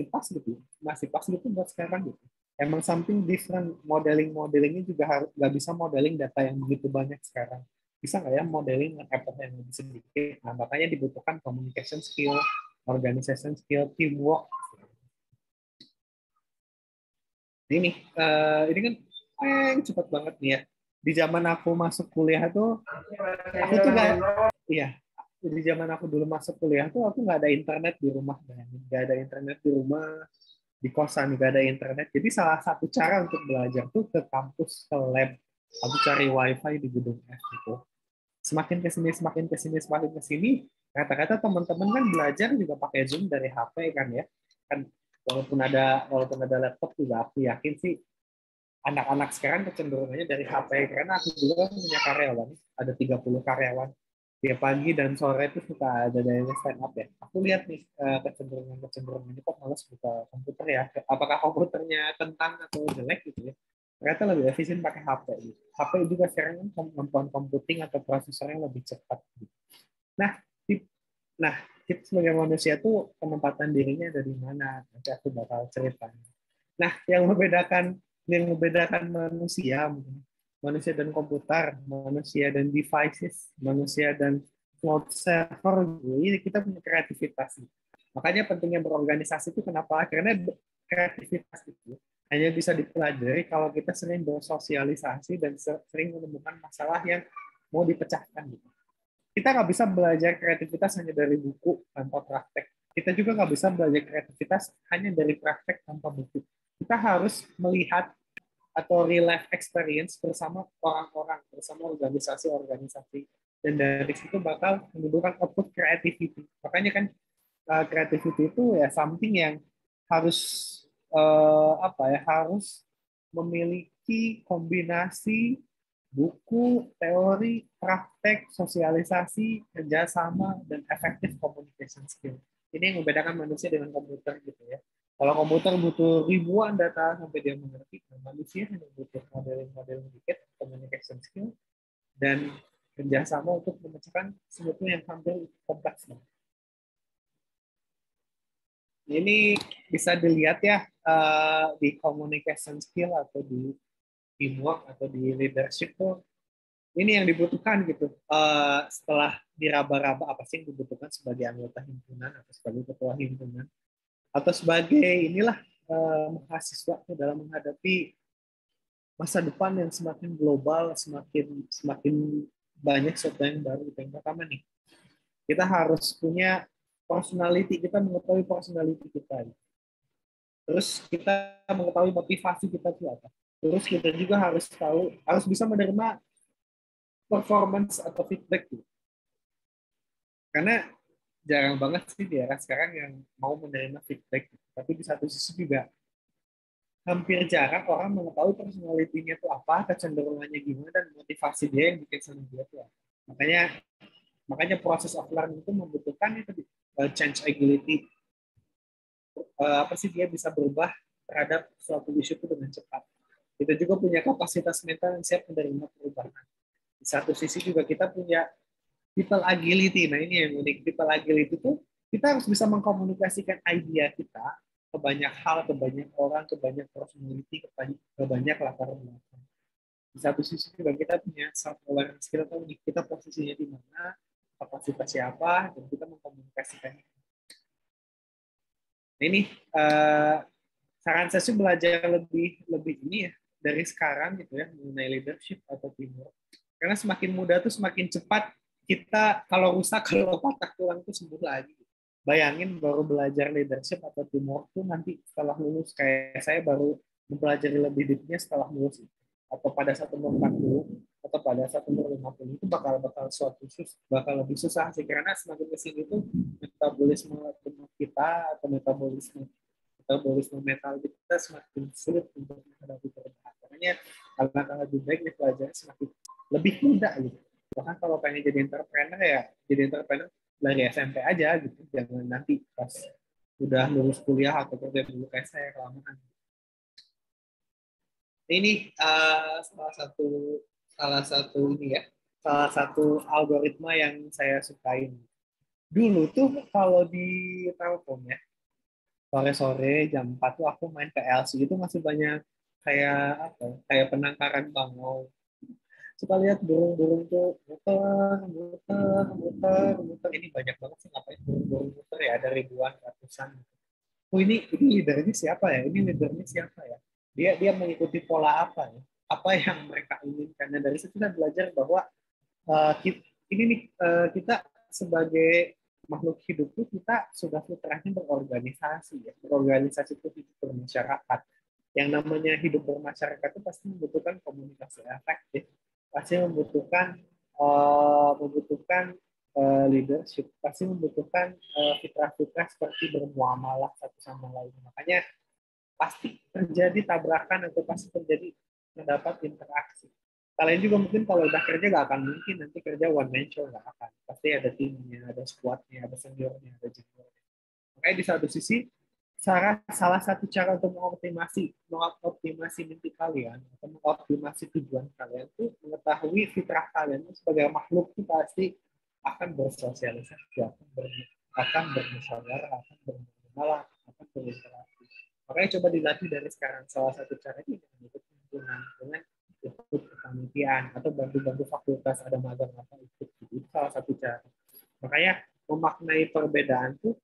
pas gitu, masih pas gitu buat sekarang gitu. Emang something different, modelingnya juga harus nggak bisa modeling data yang begitu banyak sekarang. Bisa nggak ya modeling effort yang lebih sedikit? Nah makanya dibutuhkan communication skill, organization skill, teamwork. Ini kan cepat banget nih ya. Di zaman aku masuk kuliah tuh, aku tuh iya, di zaman aku dulu masuk kuliah tuh aku nggak ada internet di rumah, nggak ada internet di rumah, di kosan nggak ada internet. Jadi salah satu cara untuk belajar tuh ke kampus, ke lab, aku cari wifi di gedung F gitu. Semakin ke sini, kata-kata teman-teman kan belajar juga pakai Zoom dari HP kan ya. Kan walaupun ada laptop juga aku yakin sih anak-anak sekarang kecenderungannya dari HP, karena aku juga punya karyawan, ada 30 karyawan. Tiap pagi dan sore itu suka ada yang stand up ya. Aku lihat nih kecenderungan kok malas buka komputer ya. Apakah komputernya kentang atau jelek gitu ya. Ternyata lebih efisien pakai HP. Gitu. HP juga sekarang kan kemampuan computing atau prosesornya lebih cepat. Gitu. Nah, kita sebagai manusia tuh penempatan dirinya ada di mana? Nanti aku bakal cerita. Nah, yang membedakan manusia dan komputer, manusia dan devices, manusia dan cloud server, ini kita punya kreativitas. Makanya pentingnya berorganisasi itu kenapa? Karena kreativitas itu hanya bisa dipelajari kalau kita sering bersosialisasi dan sering menemukan masalah yang mau dipecahkan. Kita nggak bisa belajar kreativitas hanya dari buku tanpa praktek. Kita juga nggak bisa belajar kreativitas hanya dari praktek tanpa buku. Kita harus melihat atau real life experience bersama orang-orang, bersama organisasi-organisasi, dan dari situ bakal menimbulkan output creativity. Makanya kan creativity itu ya something yang harus harus memiliki kombinasi buku, teori, praktek, sosialisasi, kerjasama, dan efektif communication skill. Ini yang membedakan manusia dengan komputer gitu ya. Kalau komputer butuh ribuan data sampai dia mengerti, manusia hanya butuh modeling dikit, communication skill, dan kerjasama untuk memecahkan sesuatu yang hampir kompleks. Ini bisa dilihat ya di communication skill atau di teamwork atau di leadership tuh ini yang dibutuhkan gitu. Setelah diraba-raba apa sih yang dibutuhkan sebagai anggota himpunan atau sebagai ketua himpunan atau sebagai mahasiswa dalam menghadapi masa depan yang semakin global, semakin banyak sesuatu yang baru. Yang pertama nih, kita harus punya personality, kita mengetahui personality kita. Terus kita mengetahui motivasi kita itu apa. Terus kita juga harus bisa menerima performance atau feedback. Karena jarang banget sih di era sekarang yang mau menerima feedback. Tapi di satu sisi juga hampir jarang orang mengetahui personality-nya itu apa, kecenderungannya gimana, dan motivasi dia yang bikin senang dia itu apa. Makanya proses of learning itu membutuhkan itu change agility. Apa sih dia bisa berubah terhadap suatu isu itu dengan cepat. Kita juga punya kapasitas mental yang siap menerima perubahan. Di satu sisi juga kita punya people agility. Nah ini yang unik. People agility itu kita harus bisa mengkomunikasikan ide kita ke banyak hal, ke banyak orang, ke banyak personality, ke banyak latar belakang. Di satu sisi juga kita punya self-awareness, kita tahu kita posisinya di mana, kapasitas siapa, dan kita mengkomunikasikannya. Nah, ini saran saya sih belajar lebih ini ya dari sekarang gitu ya mengenai leadership atau teamwork. Karena semakin muda tuh semakin cepat kita kalau rusak, kalau patah tulang tuh sembuh lagi. Bayangin baru belajar leadership atau teamwork tuh nanti setelah lulus, kayak saya baru mempelajari lebih deepnya setelah lulus atau pada saat umur 40 atau pada saat umur 50 itu bakal lebih susah sih, karena semakin kesini tuh metabolisme tubuh kita atau metabolisme mental kita semakin sulit untuk menghadapi perubahan. Makanya alangkah lebih baik dipelajari semakin lebih muda gitu. Bahkan kalau pengen jadi entrepreneur dari SMP aja gitu, jangan nanti pas udah lulus kuliah atau kerja dulu kayak saya kelamaan. Ini salah satu ini ya, salah satu algoritma yang saya sukain. Dulu tuh kalau di Telkom ya, sore-sore jam 4 tuh aku main ke LC, itu masih banyak kayak apa? Kayak penangkaran bangau. Suka lihat burung-burung tuh muter, muter, muter, muter. Ini banyak banget sih, ngapain burung-burung muter ya, ada ribuan, ratusan. Oh ini leadernya siapa ya? Ini leadernya siapa ya? Dia mengikuti pola apa ya? Apa yang mereka inginkan? Dan dari situ kita belajar bahwa ini nih kita sebagai makhluk hidup itu kita sudah fitrahnya berorganisasi ya. Berorganisasi itu hidup bermasyarakat. Yang namanya hidup bermasyarakat itu pasti membutuhkan komunikasi efektif, pasti membutuhkan leadership, pasti membutuhkan fitrah-fitrah seperti bermuamalah satu sama lain. Makanya pasti terjadi tabrakan atau pasti terjadi terdapat interaksi. Kalian juga mungkin kalau udah kerja nggak akan mungkin nanti kerja one man show, nggak akan. Pasti ada timnya, ada squadnya, ada seniornya, ada juniornya. Makanya di satu sisi salah satu cara untuk mengoptimasi mimpi kalian atau mengoptimasi tujuan kalian itu mengetahui fitrah kalian sebagai makhluk itu pasti akan bersosialisasi, akan bermusyawarah, akan bermuamalah, akan berinteraksi. Makanya coba dilatih dari sekarang. Salah satu caranya dengan ikut himpunan, dengan ikut kepanitiaan atau bantu-bantu fakultas ada magang apa ikut. Itu salah satu cara. Makanya memaknai perbedaan itu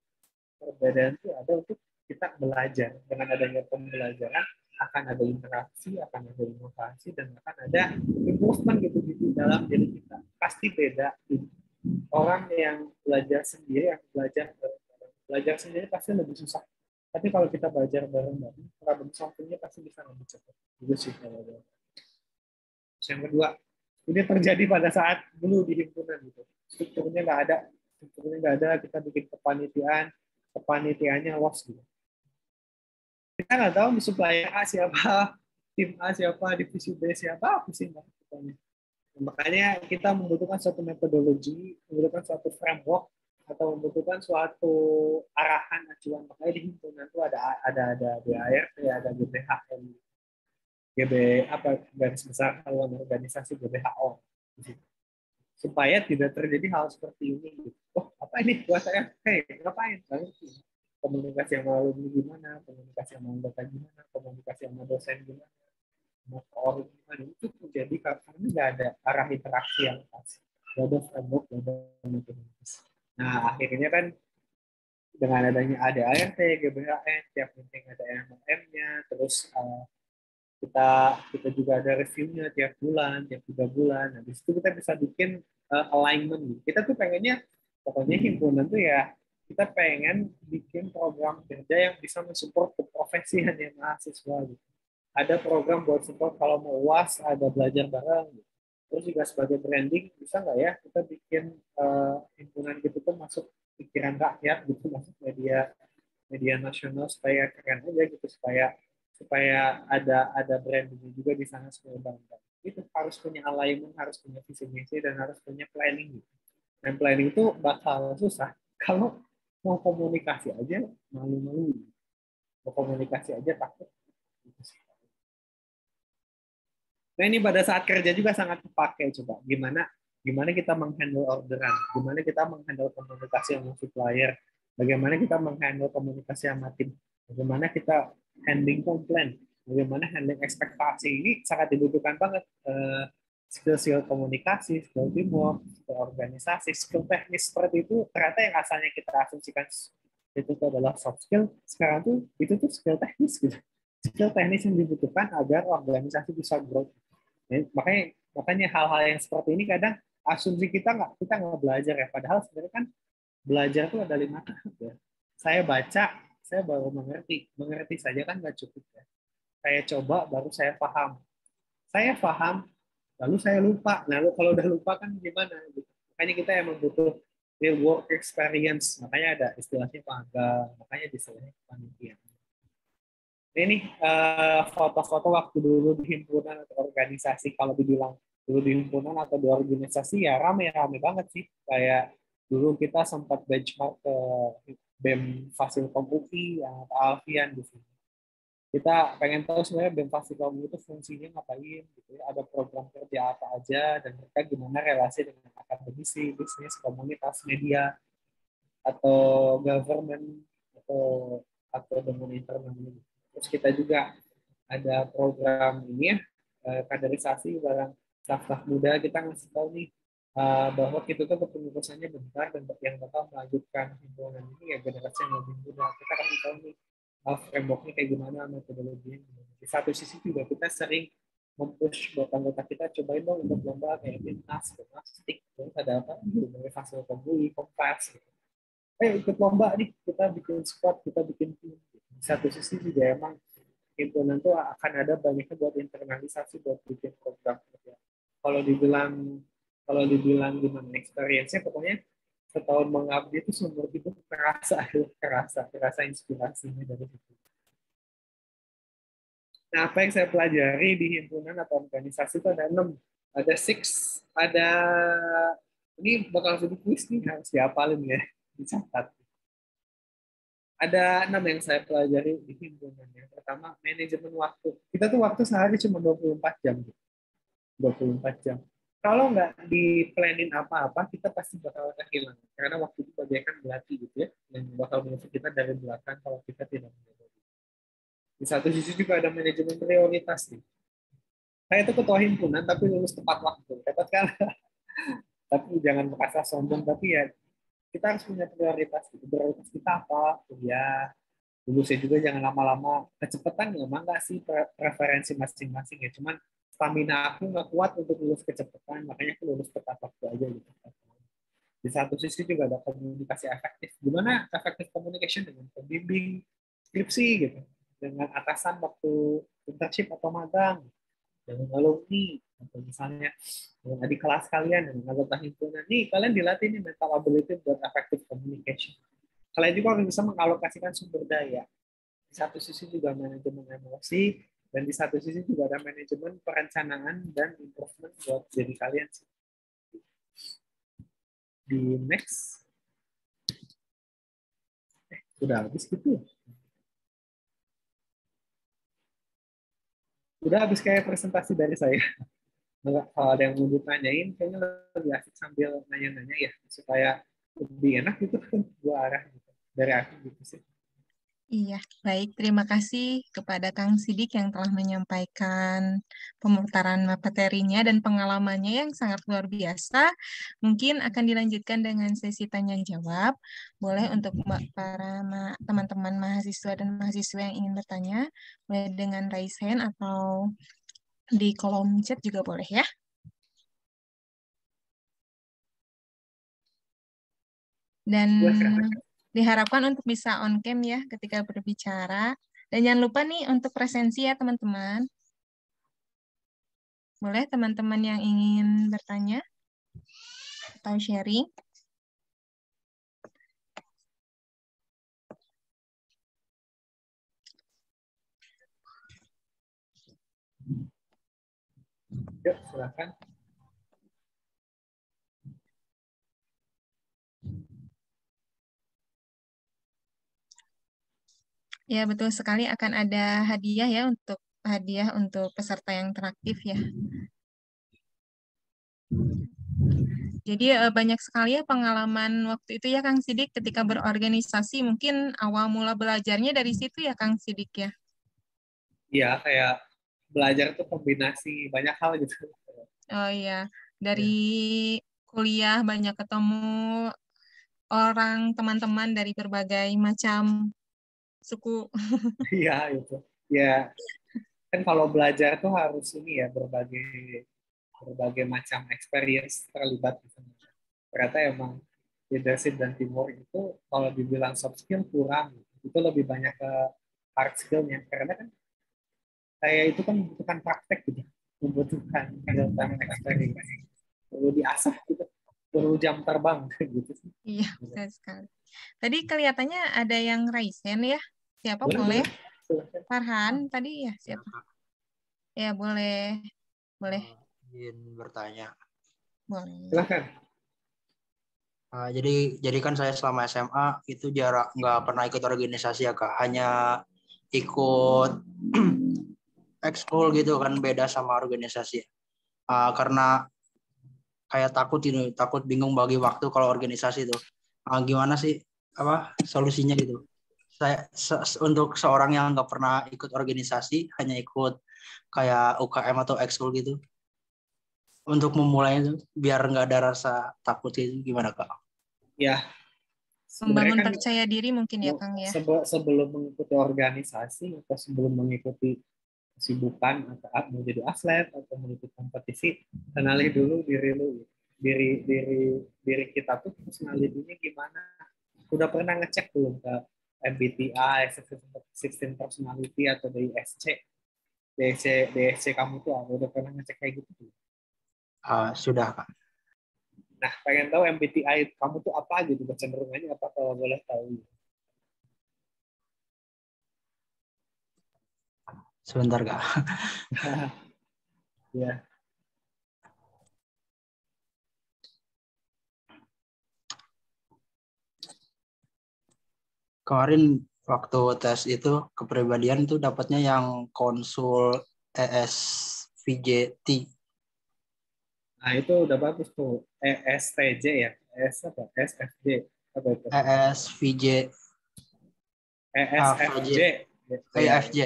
ada untuk kita belajar. Dengan adanya pembelajaran akan ada interaksi, akan ada inovasi, dan akan ada improvement gitu dalam diri kita. Pasti beda. Orang yang belajar sendiri, yang belajar sendiri pasti lebih susah. Tapi kalau kita belajar bareng-bareng, problem solving-nya pasti bisa lebih cepat. Itu sih kalau ada. Yang kedua, ini terjadi pada saat dulu di himpunan gitu. Strukturnya nggak ada. Kita bikin kepanitiaannya lost gitu. Kita nggak tahu di supplier A siapa, tim A siapa, divisi B siapa, pusing banget pokoknya. Makanya kita membutuhkan suatu metodologi, membutuhkan suatu framework, atau membutuhkan suatu arahan acuan. Makanya di himpunan itu ada BART, ada GBHM, garis besar haluan organisasi GBHO, supaya tidak terjadi hal seperti ini. Oh, apa ini buat saya? Ngapain? Komunikasi sama alumni gimana? Komunikasi sama anggota gimana? Komunikasi sama dosen gimana? Gimana? Itu terjadi karena nggak ada arah interaksi yang pas, nggak ada framework, nggak ada metodologi. Nah, akhirnya kan dengan adanya ADART, GBHN, tiap meeting ada MM-nya, terus kita juga ada reviewnya tiap bulan, tiap 3 bulan. Nah, di situ kita bisa bikin alignment. Kita tuh pengennya, pokoknya himpunan tuh ya, kita pengen bikin program kerja yang bisa mensupport keprofesian yang mahasiswa gitu. Ada program buat support kalau mau UAS, ada belajar bareng. Gitu. Terus juga sebagai branding, bisa nggak ya kita bikin himpunan gitu tuh masuk pikiran rakyat gitu, masuk media nasional supaya keren aja gitu, supaya ada branding juga di sana supaya bangga. Itu harus punya alignment, harus punya visi misi, dan harus punya planning gitu. Dan planning itu bakal susah kalau mau komunikasi aja malu-malu, mau komunikasi aja takut. Nah, ini pada saat kerja juga sangat dipakai. Coba gimana kita menghandle orderan, gimana kita menghandle komunikasi sama supplier, bagaimana kita menghandle komunikasi sama tim, bagaimana kita handling komplain, bagaimana handling ekspektasi. Ini sangat dibutuhkan banget skill komunikasi, skill teamwork, skill organisasi, skill teknis seperti itu. Ternyata yang asalnya kita asumsikan itu adalah soft skill, sekarang tuh itu tuh skill teknis gitu. Skill teknis yang dibutuhkan agar organisasi bisa growth. Makanya hal-hal yang seperti ini kadang asumsi kita nggak belajar ya. Padahal sebenarnya kan belajar itu ada 5 tahap ya. Saya baca, saya baru mengerti saja kan nggak cukup ya. Saya coba baru saya paham. Saya paham, lalu saya lupa. Nah, kalau udah lupa kan gimana? Gitu. Makanya kita yang butuh real work experience. Makanya ada istilahnya magang, makanya istilahnya kepanitiaan. Ini foto-foto waktu dulu di himpunan atau organisasi. Kalau dibilang dulu di himpunan atau di organisasi ya rame banget sih. Kayak Dulu kita sempat benchmark ke BEM Fasilkom UI yang Pak Alfian di sini. Kita pengen tahu sebenarnya BEM Fasilkom UI itu fungsinya ngapain, gitu ya. Ada program kerja apa aja, dan mereka gimana relasi dengan akademisi, bisnis, komunitas, media, atau government, atau dengan internal. Terus kita juga ada program ini ya, kaderisasi barang staff-staff muda. Kita ngasih tahu nih bahwa kita tuh kepengurusannya bentar, dan yang bakal melanjutkan himpunan ini ya generasi yang lebih muda. Kita kasih tahu nih frameworknya kayak gimana, metodologinya. Di satu sisi juga kita sering mempush buat anggota kita, cobain dong untuk lomba kayak Bintas, gimnastik, terus ada apa, dari Fasilkom UI, Kompas, gitu. Ikut lomba nih, kita bikin squad, kita bikin tim. Di satu sisi juga emang himpunan tuh akan ada banyaknya buat internalisasi, buat bikin program kerja. Kalau dibilang gimana experience-nya, pokoknya setahun mengabdi itu seumur hidup kerasa inspirasinya dari situ. Nah, apa yang saya pelajari di himpunan atau organisasi itu ada 6. Ada 6, ini bakal jadi kuis nih, harus dihafalin ya, dicatat. Ada 6 yang saya pelajari di himpunan. Yang pertama, manajemen waktu. Kita tuh waktu sehari cuma 24 jam. 24 jam. Kalau nggak di-planning apa-apa, kita pasti bakal kehilangan. Karena waktu itu bagaikan belati gitu ya, yang bakal mengusir kita dari belakang kalau kita tidak menjaga. Di satu sisi juga ada manajemen prioritas nih. Saya itu ketua himpunan, tapi lulus tepat waktu. Hebat kan? Tapi jangan merasa sombong, tapi ya kita harus punya prioritas. Prioritas kita apa? Kuliah. Lulusnya juga jangan lama-lama. Kecepatan memang nggak sih preferensi masing-masing ya. Cuman stamina aku nggak kuat untuk lulus kecepatan, makanya aku lulus tepat waktu aja gitu. Di satu sisi juga ada komunikasi efektif. Gimana efektif communication dengan pembimbing skripsi gitu, dengan atasan waktu internship atau magang, dengan alumni, atau misalnya dengan adik kelas kalian, dengan anggota himpunan. Nih, kalian dilatih nih mental ability buat effective communication. Kalian juga harus bisa mengalokasikan sumber daya. Di satu sisi juga manajemen emosi, dan di satu sisi juga ada manajemen perencanaan dan improvement buat diri kalian. Di next. Udah habis gitu. Udah habis kayak presentasi dari saya. Kalau ada yang mau ditanyain, kayaknya lebih asik sambil nanya-nanya ya, supaya lebih enak gitu kan, dua arah gitu. Dari aku gitu sih. Iya, baik. Terima kasih kepada Kang Sidik yang telah menyampaikan pemutaran materinya dan pengalamannya yang sangat luar biasa. Mungkin akan dilanjutkan dengan sesi tanya-jawab. Boleh untuk para teman-teman mahasiswa dan mahasiswa yang ingin bertanya, boleh dengan raise hand atau di kolom chat juga boleh ya. Dan diharapkan untuk bisa on cam ya ketika berbicara. Dan jangan lupa nih untuk presensi ya teman-teman. Boleh teman-teman yang ingin bertanya atau sharing. Yuk, silakan. Ya, betul sekali akan ada hadiah ya untuk peserta yang teraktif ya. Jadi banyak sekali ya pengalaman waktu itu ya Kang Sidik ketika berorganisasi, mungkin awal mula belajarnya dari situ ya Kang Sidik ya. Iya, kayak belajar tuh kombinasi banyak hal gitu. Oh iya, dari kuliah banyak ketemu orang, teman-teman dari berbagai macam suku. Iya, itu. Ya, kan kalau belajar tuh harus ini ya, berbagai macam experience terlibat di sana. Ternyata emang leadership dan teamwork itu kalau dibilang soft skill kurang, itu lebih banyak ke hard skill-nya. Karena kan saya itu kan membutuhkan praktek gitu, membutuhkan real time experience, perlu diasah gitu, perlu jam terbang gitu sih. Iya, betul sekali. Tadi kelihatannya ada yang raise hand ya. Siapa Boleh? Farhan tadi ya siapa? Ya boleh. Ingin bertanya. Boleh. Silakan. Jadi kan saya selama SMA itu jarak nggak pernah ikut organisasi ya Kak, hanya ikut ekskul gitu kan, beda sama organisasi. Karena kayak takut bingung bagi waktu kalau organisasi itu. Gimana sih solusinya gitu? Untuk seorang yang nggak pernah ikut organisasi, hanya ikut kayak UKM atau ekskul gitu, untuk memulai itu biar nggak ada rasa takut itu gimana Kak? Ya, sebenarnya Membangun kan percaya diri mungkin ya, Kang ya. sebelum mengikuti organisasi atau sebelum mengikuti kesibukan atau menjadi atlet atau mengikuti kompetisi, kenali dulu diri lu, diri kita tuh personality-nya gimana. Udah pernah ngecek belum ke MBTI, 16 personality atau DSC kamu tuh udah pernah ngecek kayak gitu belum? Sudah Kak. Nah, pengen tahu MBTI kamu tuh apa gitu, kecenderungannya apa kalau boleh tahu? Sebentar Kak. Ya. Kemarin waktu tes itu kepribadian itu dapatnya yang konsul ESVJT. Nah, itu udah bagus tuh. ESTJ ya? ES apa? SFJ apa itu? ESVJ. ESFJ. EFJ.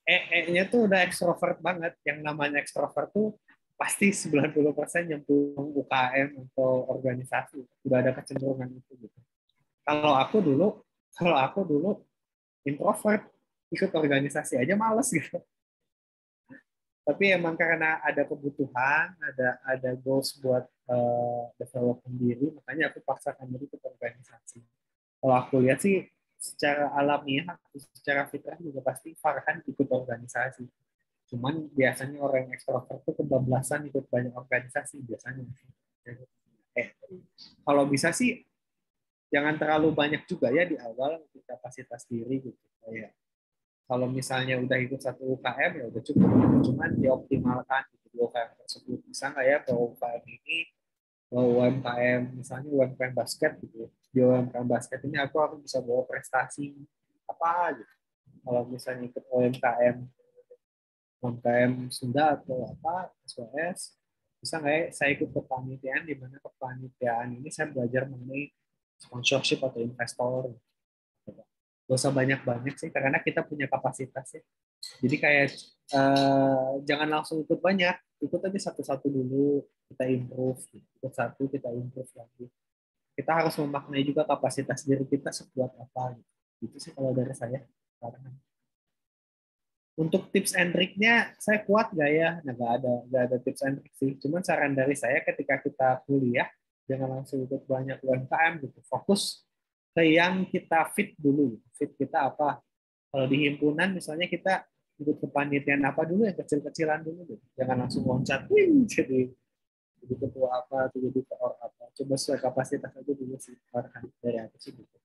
E-nya tuh udah ekstrovert banget. Yang namanya ekstrovert tuh pasti 90% nyemplung UKM atau organisasi. Udah ada kecenderungan itu gitu. Kalau aku dulu introvert, ikut organisasi aja males gitu. Tapi emang karena ada kebutuhan, ada goals buat development diri, makanya aku paksakan diri ke organisasi. Kalau aku lihat sih secara alamiah, secara fitrah juga pasti Farhan ikut organisasi. Cuman biasanya orang yang ekstrovert itu kebablasan ikut banyak organisasi biasanya. Kalau bisa sih jangan terlalu banyak juga ya di awal untuk kapasitas diri gitu. Kayak kalau misalnya udah ikut satu UKM ya udah cukup, cuman dioptimalkan gitu di UKM tersebut. Bisa nggak ya kalau UKM ini, kalau UMKM misalnya UMKM basket gitu, di UMKM basket ini aku bisa bawa prestasi apa gitu. Kalau misalnya ikut UMKM Sunda atau apa SOS, bisa nggak ya saya ikut kepanitiaan, di mana kepanitiaan ini saya belajar mengenai sponsorship atau investor. Gak usah banyak-banyak sih, karena kita punya kapasitas ya. Jadi kayak jangan langsung ikut banyak, ikut aja satu-satu dulu, kita improve, ikut satu kita improve lagi. Kita harus memaknai juga kapasitas diri kita sekuat apa. Gitu sih kalau dari saya. Untuk tips and triknya, saya kuat nggak ya? Nah, nggak ada tips and trik sih. Cuman saran dari saya ketika kita kuliah, jangan langsung ikut banyak UMKM gitu. Fokus ke yang kita fit dulu. Fit kita apa? Kalau di himpunan misalnya kita ikut kepanitiaan apa dulu, yang kecil-kecilan dulu. Jangan langsung loncat, jadi ketua apa, jadi koor apa. Coba sesuai kapasitas aja dulu sih. Dari aku sih gitu.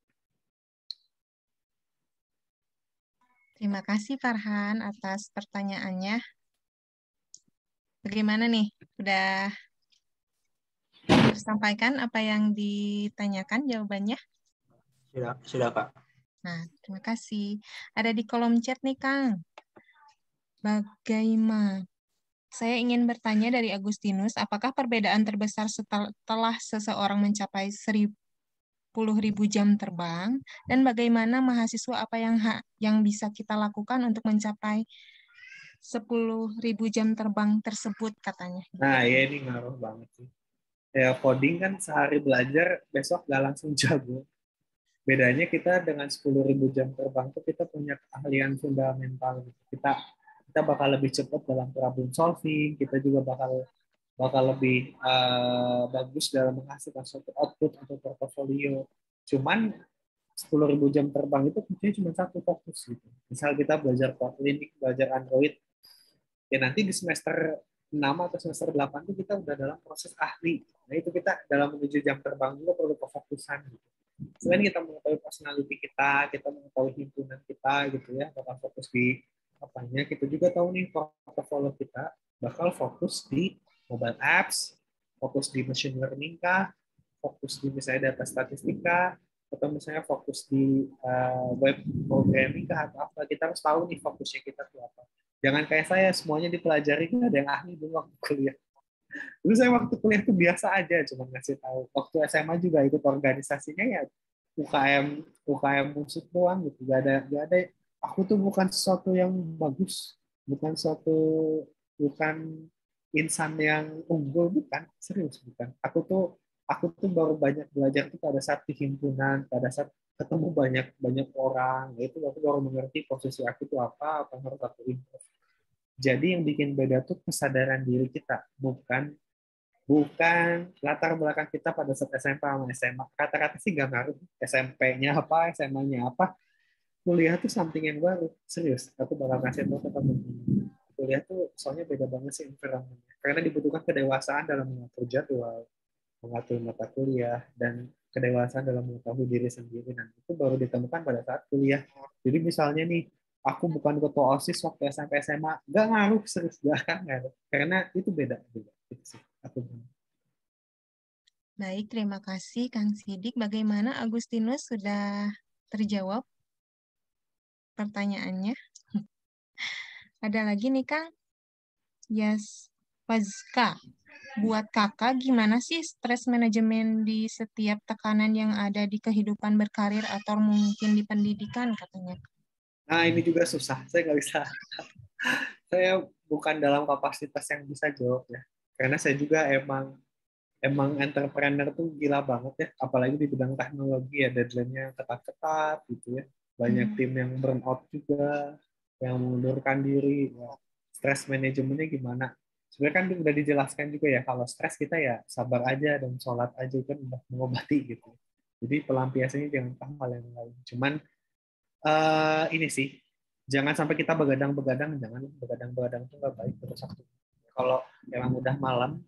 Terima kasih Farhan atas pertanyaannya. Bagaimana nih? Udah tersampaikan apa yang ditanyakan jawabannya? Sudah Kak. Nah, terima kasih. Ada di kolom chat nih, Kang. Bagaimana? Saya ingin bertanya dari Agustinus, apakah perbedaan terbesar setelah seseorang mencapai 10.000 jam terbang, dan bagaimana mahasiswa apa yang bisa kita lakukan untuk mencapai 10.000 jam terbang tersebut katanya. Nah, ya ini ngaruh banget sih. Ya, coding kan sehari belajar, besok nggak langsung jago. Bedanya kita dengan 10.000 jam terbang itu kita punya keahlian fundamental. Kita bakal lebih cepat dalam problem solving, kita juga bakal lebih bagus dalam menghasilkan suatu output atau portofolio. Cuman 10.000 jam terbang itu kuncinya cuma satu fokus gitu. Misal kita belajar Kotlin, belajar Android, ya nanti di semester 6 atau semester 8 itu kita udah dalam proses ahli. Nah itu kita dalam menuju jam terbang juga perlu kefokusan gitu. Selain kita mengetahui personality kita mengetahui himpunan kita gitu ya, bakal fokus di apanya, kita juga tahu nih portfolio kita bakal fokus di mobile apps, fokus di machine learning kah, fokus di misalnya data statistika, atau misalnya fokus di web programming atau apa, kita harus tahu nih fokusnya kita tuh apa. Jangan kayak saya semuanya dipelajari, nggak ada yang ahli dulu waktu kuliah. Dulu saya waktu kuliah tuh biasa aja, cuma ngasih tahu. Waktu SMA juga ikut organisasinya ya UKM musik doang gitu. Gak ada. Aku tuh bukan sesuatu yang bagus, bukan insan yang unggul, bukan, serius bukan. Aku tuh baru banyak belajar tuh pada saat di himpunan, pada saat ketemu banyak orang, itu aku baru mengerti posisi aku tuh apa yang harus aku improve. Jadi yang bikin beda tuh kesadaran diri kita, bukan latar belakang kita pada saat SMP sama SMA. Kata-kata sih gak ngaruh, SMP-nya apa, SMA-nya apa, kuliah tuh something yang baru, serius. Aku bakal kasih tau ke teman-teman. Kuliah tuh soalnya beda banget sih environment-nya. Karena dibutuhkan kedewasaan dalam mengatur jadwal, mengatur mata kuliah, dan kedewasaan dalam mengetahui diri sendiri. Dan itu baru ditemukan pada saat kuliah. Jadi misalnya nih, aku bukan ketua OSIS waktu SMP SMA, gak ngaruh, serius, gak ngaruh. Karena itu beda. Itu sih. Baik, terima kasih Kang Sidik. Bagaimana Agustinus, sudah terjawab pertanyaannya? Ada lagi nih Kang. Yes, Pazka. Buat kakak, gimana sih stres manajemen di setiap tekanan yang ada di kehidupan berkarir atau mungkin di pendidikan katanya? Nah, ini juga susah. Saya nggak bisa. Saya bukan dalam kapasitas yang bisa jawab ya. Karena saya juga emang entrepreneur tuh gila banget ya. Apalagi di bidang teknologi ya, deadline-nya ketat-ketat gitu ya. Banyak tim yang burn out juga, yang mengundurkan diri. Ya. Stress manajemennya gimana? Sebenarnya kan udah dijelaskan juga ya, kalau stres kita ya sabar aja dan sholat aja kan udah mengobati gitu. Jadi pelampiasannya jangan hal yang lain. Cuman ini sih, jangan sampai kita begadang-begadang, jangan begadang-begadang itu nggak baik terus aku. Kalau emang udah malam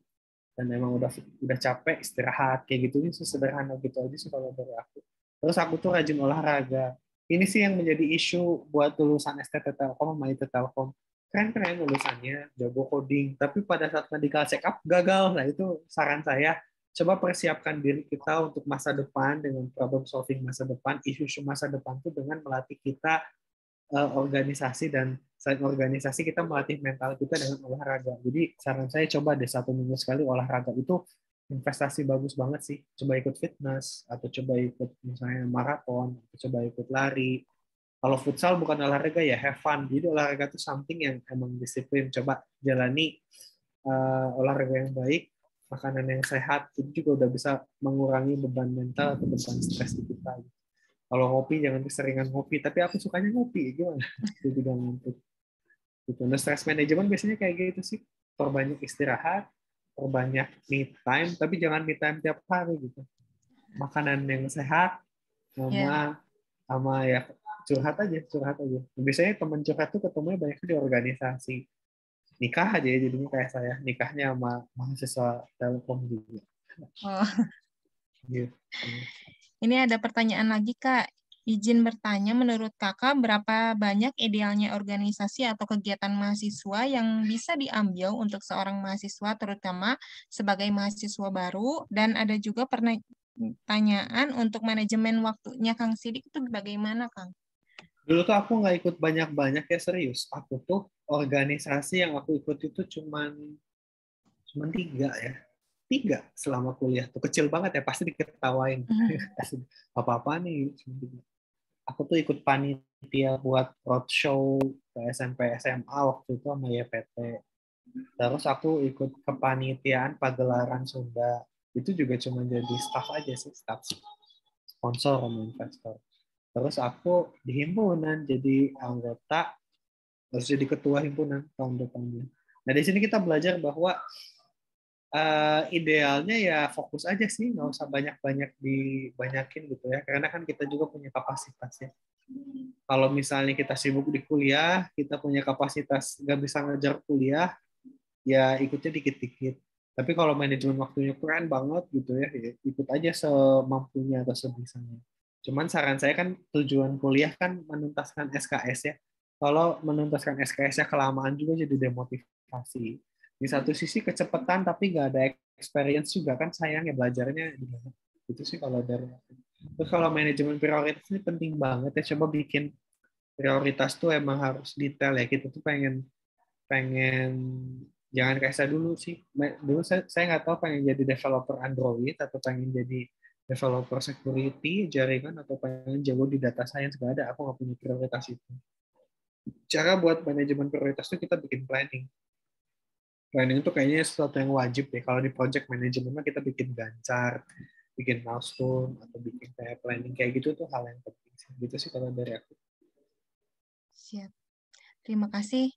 dan emang udah capek, istirahat kayak gitu, itu sederhana gitu aja sih kalau dari aku. Terus aku tuh rajin olahraga. Ini sih yang menjadi isu buat lulusan STT Telkom sama IT Telkom. Keren lulusannya, jago coding, tapi pada saat medical check up gagal. Nah itu saran saya, coba persiapkan diri kita untuk masa depan dengan problem solving masa depan, isu-isu masa depan itu dengan melatih kita organisasi, dan selain organisasi kita melatih mental kita dengan olahraga. Jadi saran saya coba deh 1 minggu sekali olahraga, itu investasi bagus banget sih. Coba ikut fitness, atau coba ikut misalnya maraton, atau coba ikut lari. Kalau futsal bukan olahraga ya have fun. Jadi olahraga itu something yang emang disiplin. Coba jalani olahraga yang baik, makanan yang sehat, itu juga udah bisa mengurangi beban mental atau beban stres di kita. Kalau ngopi jangan keseringan ngopi, tapi aku sukanya ngopi, gimana? Itu juga ngantuk. Gitu. Nah, stress management biasanya kayak gitu sih. Perbanyak istirahat, perbanyak me time, tapi jangan me time tiap hari gitu. Makanan yang sehat, sama ya curhat aja. Biasanya teman curhat tuh ketemunya banyak di organisasi. Nikah aja ya, jadinya kayak saya, nikahnya sama mahasiswa Telkom juga. Oh. Gitu. Ini ada pertanyaan lagi, Kak. Izin bertanya, menurut Kakak, berapa banyak idealnya organisasi atau kegiatan mahasiswa yang bisa diambil untuk seorang mahasiswa, terutama sebagai mahasiswa baru? Dan ada juga pertanyaan untuk manajemen waktunya, Kang Sidik, itu bagaimana, Kang? Dulu tuh aku nggak ikut banyak-banyak ya, serius. Aku tuh organisasi yang aku ikut itu cuman 3 selama kuliah tuh, kecil banget ya, pasti diketawain. Apa-apa nih. Aku tuh ikut panitia buat roadshow ke SMP SMA waktu itu sama YPT. Terus aku ikut kepanitiaan pagelaran Sunda. Itu juga cuma jadi staff aja sih, staff sponsor sama investor. Terus aku di himpunan jadi anggota, terus jadi ketua himpunan tahun depannya. Nah di sini kita belajar bahwa idealnya ya fokus aja sih, nggak usah banyak-banyak dibanyakin gitu ya, karena kan kita juga punya kapasitasnya. Kalau misalnya kita sibuk di kuliah, kita punya kapasitas nggak bisa ngejar kuliah, ya ikutnya dikit-dikit. Tapi kalau manajemen waktunya keren banget gitu ya ikut aja semampunya atau sebisanya. Cuman saran saya kan tujuan kuliah kan menuntaskan SKS ya. Kalau menuntaskan SKS-nya kelamaan juga jadi demotivasi. Di satu sisi kecepatan tapi nggak ada experience juga kan, sayangnya belajarnya gimana. Itu sih kalau dari aku. Terus kalau manajemen prioritas ini penting banget ya, coba bikin prioritas tuh emang harus detail ya. Kita tuh pengen pengen jangan kayak saya dulu sih. Dulu saya nggak tahu pengen jadi developer Android atau pengen jadi developer security jaringan atau pengen jago di data science, nggak ada. Aku nggak punya prioritas itu. Cara buat manajemen prioritas itu kita bikin planning. Planning itu kayaknya sesuatu yang wajib deh. Kalau di project management kita bikin gancar, bikin milestone atau bikin kayak planning kayak gitu tuh hal yang penting sih. Gitu sih kalau dari aku. Siap. Terima kasih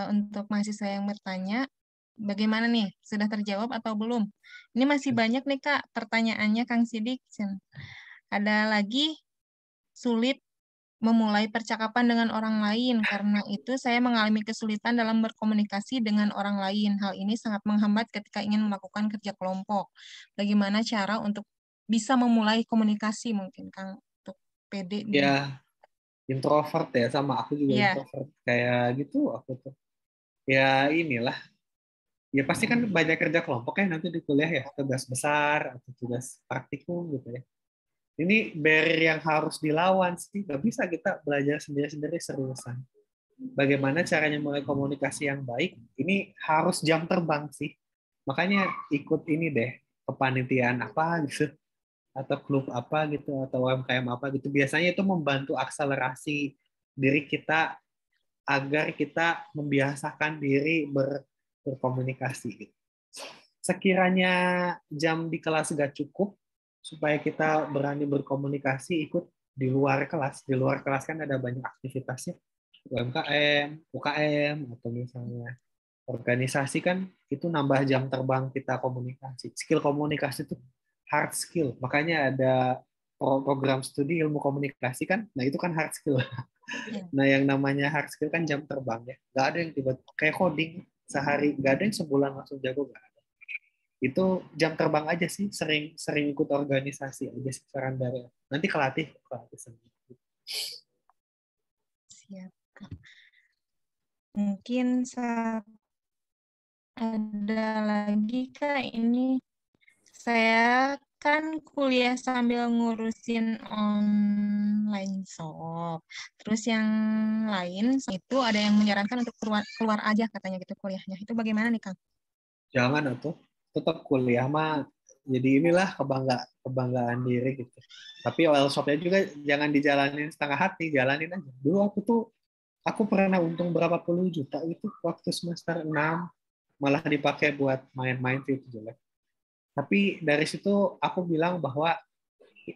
untuk mahasiswa yang bertanya. Bagaimana nih? Sudah terjawab atau belum? Ini masih banyak nih, Kak, pertanyaannya, Kang Sidik. Ada lagi, sulit memulai percakapan dengan orang lain. Karena itu saya mengalami kesulitan dalam berkomunikasi dengan orang lain. Hal ini sangat menghambat ketika ingin melakukan kerja kelompok. Bagaimana cara untuk bisa memulai komunikasi mungkin, Kang, untuk pede nih? Ya, introvert ya, sama aku juga Iya. introvert. Kayak gitu aku tuh. Ya inilah. Ya pasti kan banyak kerja kelompok ya nanti di kuliah ya, tugas besar atau tugas praktikum gitu ya. Ini barrier yang harus dilawan sih. Nggak bisa kita belajar sendiri-sendiri seriusan. Bagaimana caranya mulai komunikasi yang baik? Ini harus jam terbang sih. Makanya ikut ini deh, kepanitiaan apa gitu, atau klub apa gitu, atau UMKM apa gitu. Biasanya itu membantu akselerasi diri kita agar kita membiasakan diri berkomunikasi. Gitu. Sekiranya jam di kelas gak cukup, supaya kita berani berkomunikasi, ikut di luar kelas. Di luar kelas kan ada banyak aktivitasnya, UMKM, UKM, atau misalnya organisasi kan, itu nambah jam terbang kita komunikasi. Skill komunikasi itu hard skill, makanya ada program studi ilmu komunikasi kan, nah itu kan hard skill. Nah yang namanya hard skill kan jam terbang ya, nggak ada yang tiba kayak coding sehari, nggak ada yang sebulan langsung jago, nggak ada. Itu jam terbang aja sih, sering ikut organisasi aja sih saran dari nanti kelatih sendiri. Siap. Mungkin ada lagi, Kak, ini saya kan kuliah sambil ngurusin online shop. Terus yang lain itu ada yang menyarankan untuk keluar aja katanya gitu kuliahnya. Itu bagaimana nih, Kang? Jangan atuh, tetap kuliah mah jadi inilah kebanggaan diri gitu. Tapi oil shopnya juga jangan dijalanin setengah hati, jalanin aja. Dulu aku pernah untung berapa puluh juta itu waktu semester 6, malah dipakai buat main-main itu jelek. Tapi dari situ aku bilang bahwa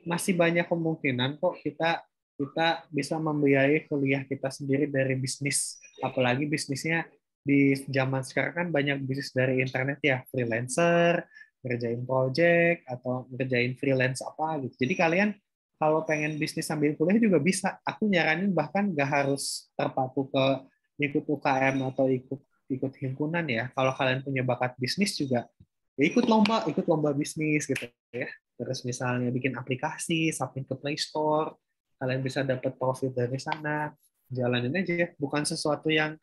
masih banyak kemungkinan kok kita bisa membiayai kuliah kita sendiri dari bisnis. Apalagi bisnisnya di zaman sekarang kan banyak bisnis dari internet ya, freelancer, ngerjain project atau ngerjain freelance apa gitu. Jadi kalian kalau pengen bisnis sambil kuliah juga bisa. Aku nyaranin bahkan nggak harus terpaku ke ikut UKM atau ikut himpunan ya. Kalau kalian punya bakat bisnis juga ya ikut lomba bisnis gitu ya. Terus misalnya bikin aplikasi, submit ke Play Store, kalian bisa dapat profit dari sana. Jalanin aja, bukan sesuatu yang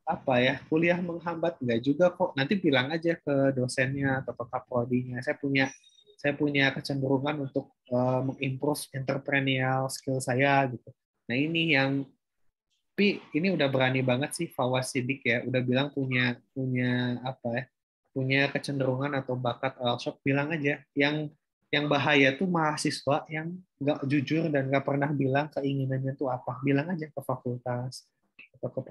apa ya, kuliah menghambat, enggak juga kok. Nanti bilang aja ke dosennya atau ke kaprodinya, saya punya kecenderungan untuk mengimprove entrepreneurial skill saya gitu. Nah ini yang, tapi ini udah berani banget sih Fawaz Sidik ya, udah bilang punya apa ya, punya kecenderungan atau bakat workshop, bilang aja. Yang bahaya tuh mahasiswa yang nggak jujur dan nggak pernah bilang keinginannya tuh apa. Bilang aja ke fakultas atau ke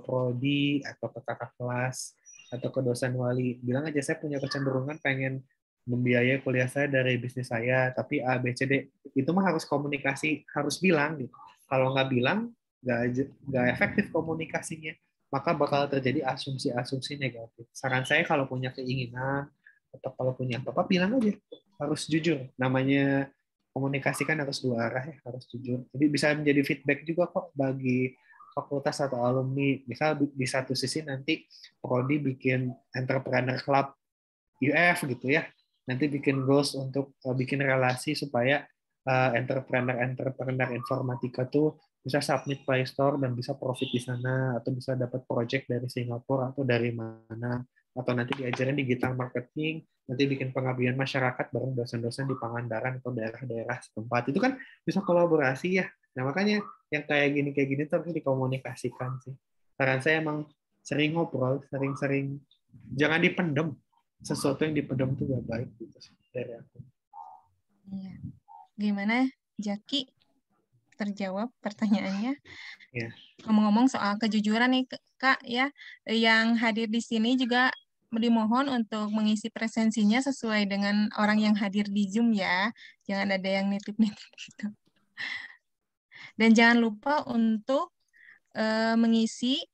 prodi atau ke kakak kelas atau ke dosen wali. Bilang aja saya punya kecenderungan pengen membiayai kuliah saya dari bisnis saya, tapi A, B, C, D. Itu mah harus komunikasi, harus bilang gitu. Kalau nggak bilang, nggak efektif komunikasinya, maka bakal terjadi asumsi-asumsi negatif. Saran saya kalau punya keinginan atau kalau punya apa-apa, bilang aja. Harus jujur. Namanya komunikasi kan harus dua arah ya, harus jujur. Jadi bisa menjadi feedback juga kok bagi fakultas atau alumni. Misal di satu sisi nanti prodi bikin entrepreneur club UF gitu ya. Nanti bikin goals untuk bikin relasi supaya entrepreneur informatika tuh bisa submit Play Store dan bisa profit di sana, atau bisa dapat project dari Singapura atau dari mana. atau nanti diajarin digital marketing, nanti bikin pengabdian masyarakat bareng dosen-dosen di Pangandaran atau daerah-daerah setempat. Itu kan bisa kolaborasi ya. Nah, makanya yang kayak gini tuh harus dikomunikasikan sih. Saran saya emang sering ngobrol, sering-sering, jangan dipendem. Sesuatu yang dipendem itu gak baik gitu sih dari aku. Iya. Gimana, Jaki? Terjawab pertanyaannya? Ya. Ngomong-ngomong soal kejujuran nih, Kak, ya, yang hadir di sini juga dimohon untuk mengisi presensinya sesuai dengan orang yang hadir di Zoom ya. Jangan ada yang nitip-nitip gitu. Dan jangan lupa untuk mengisi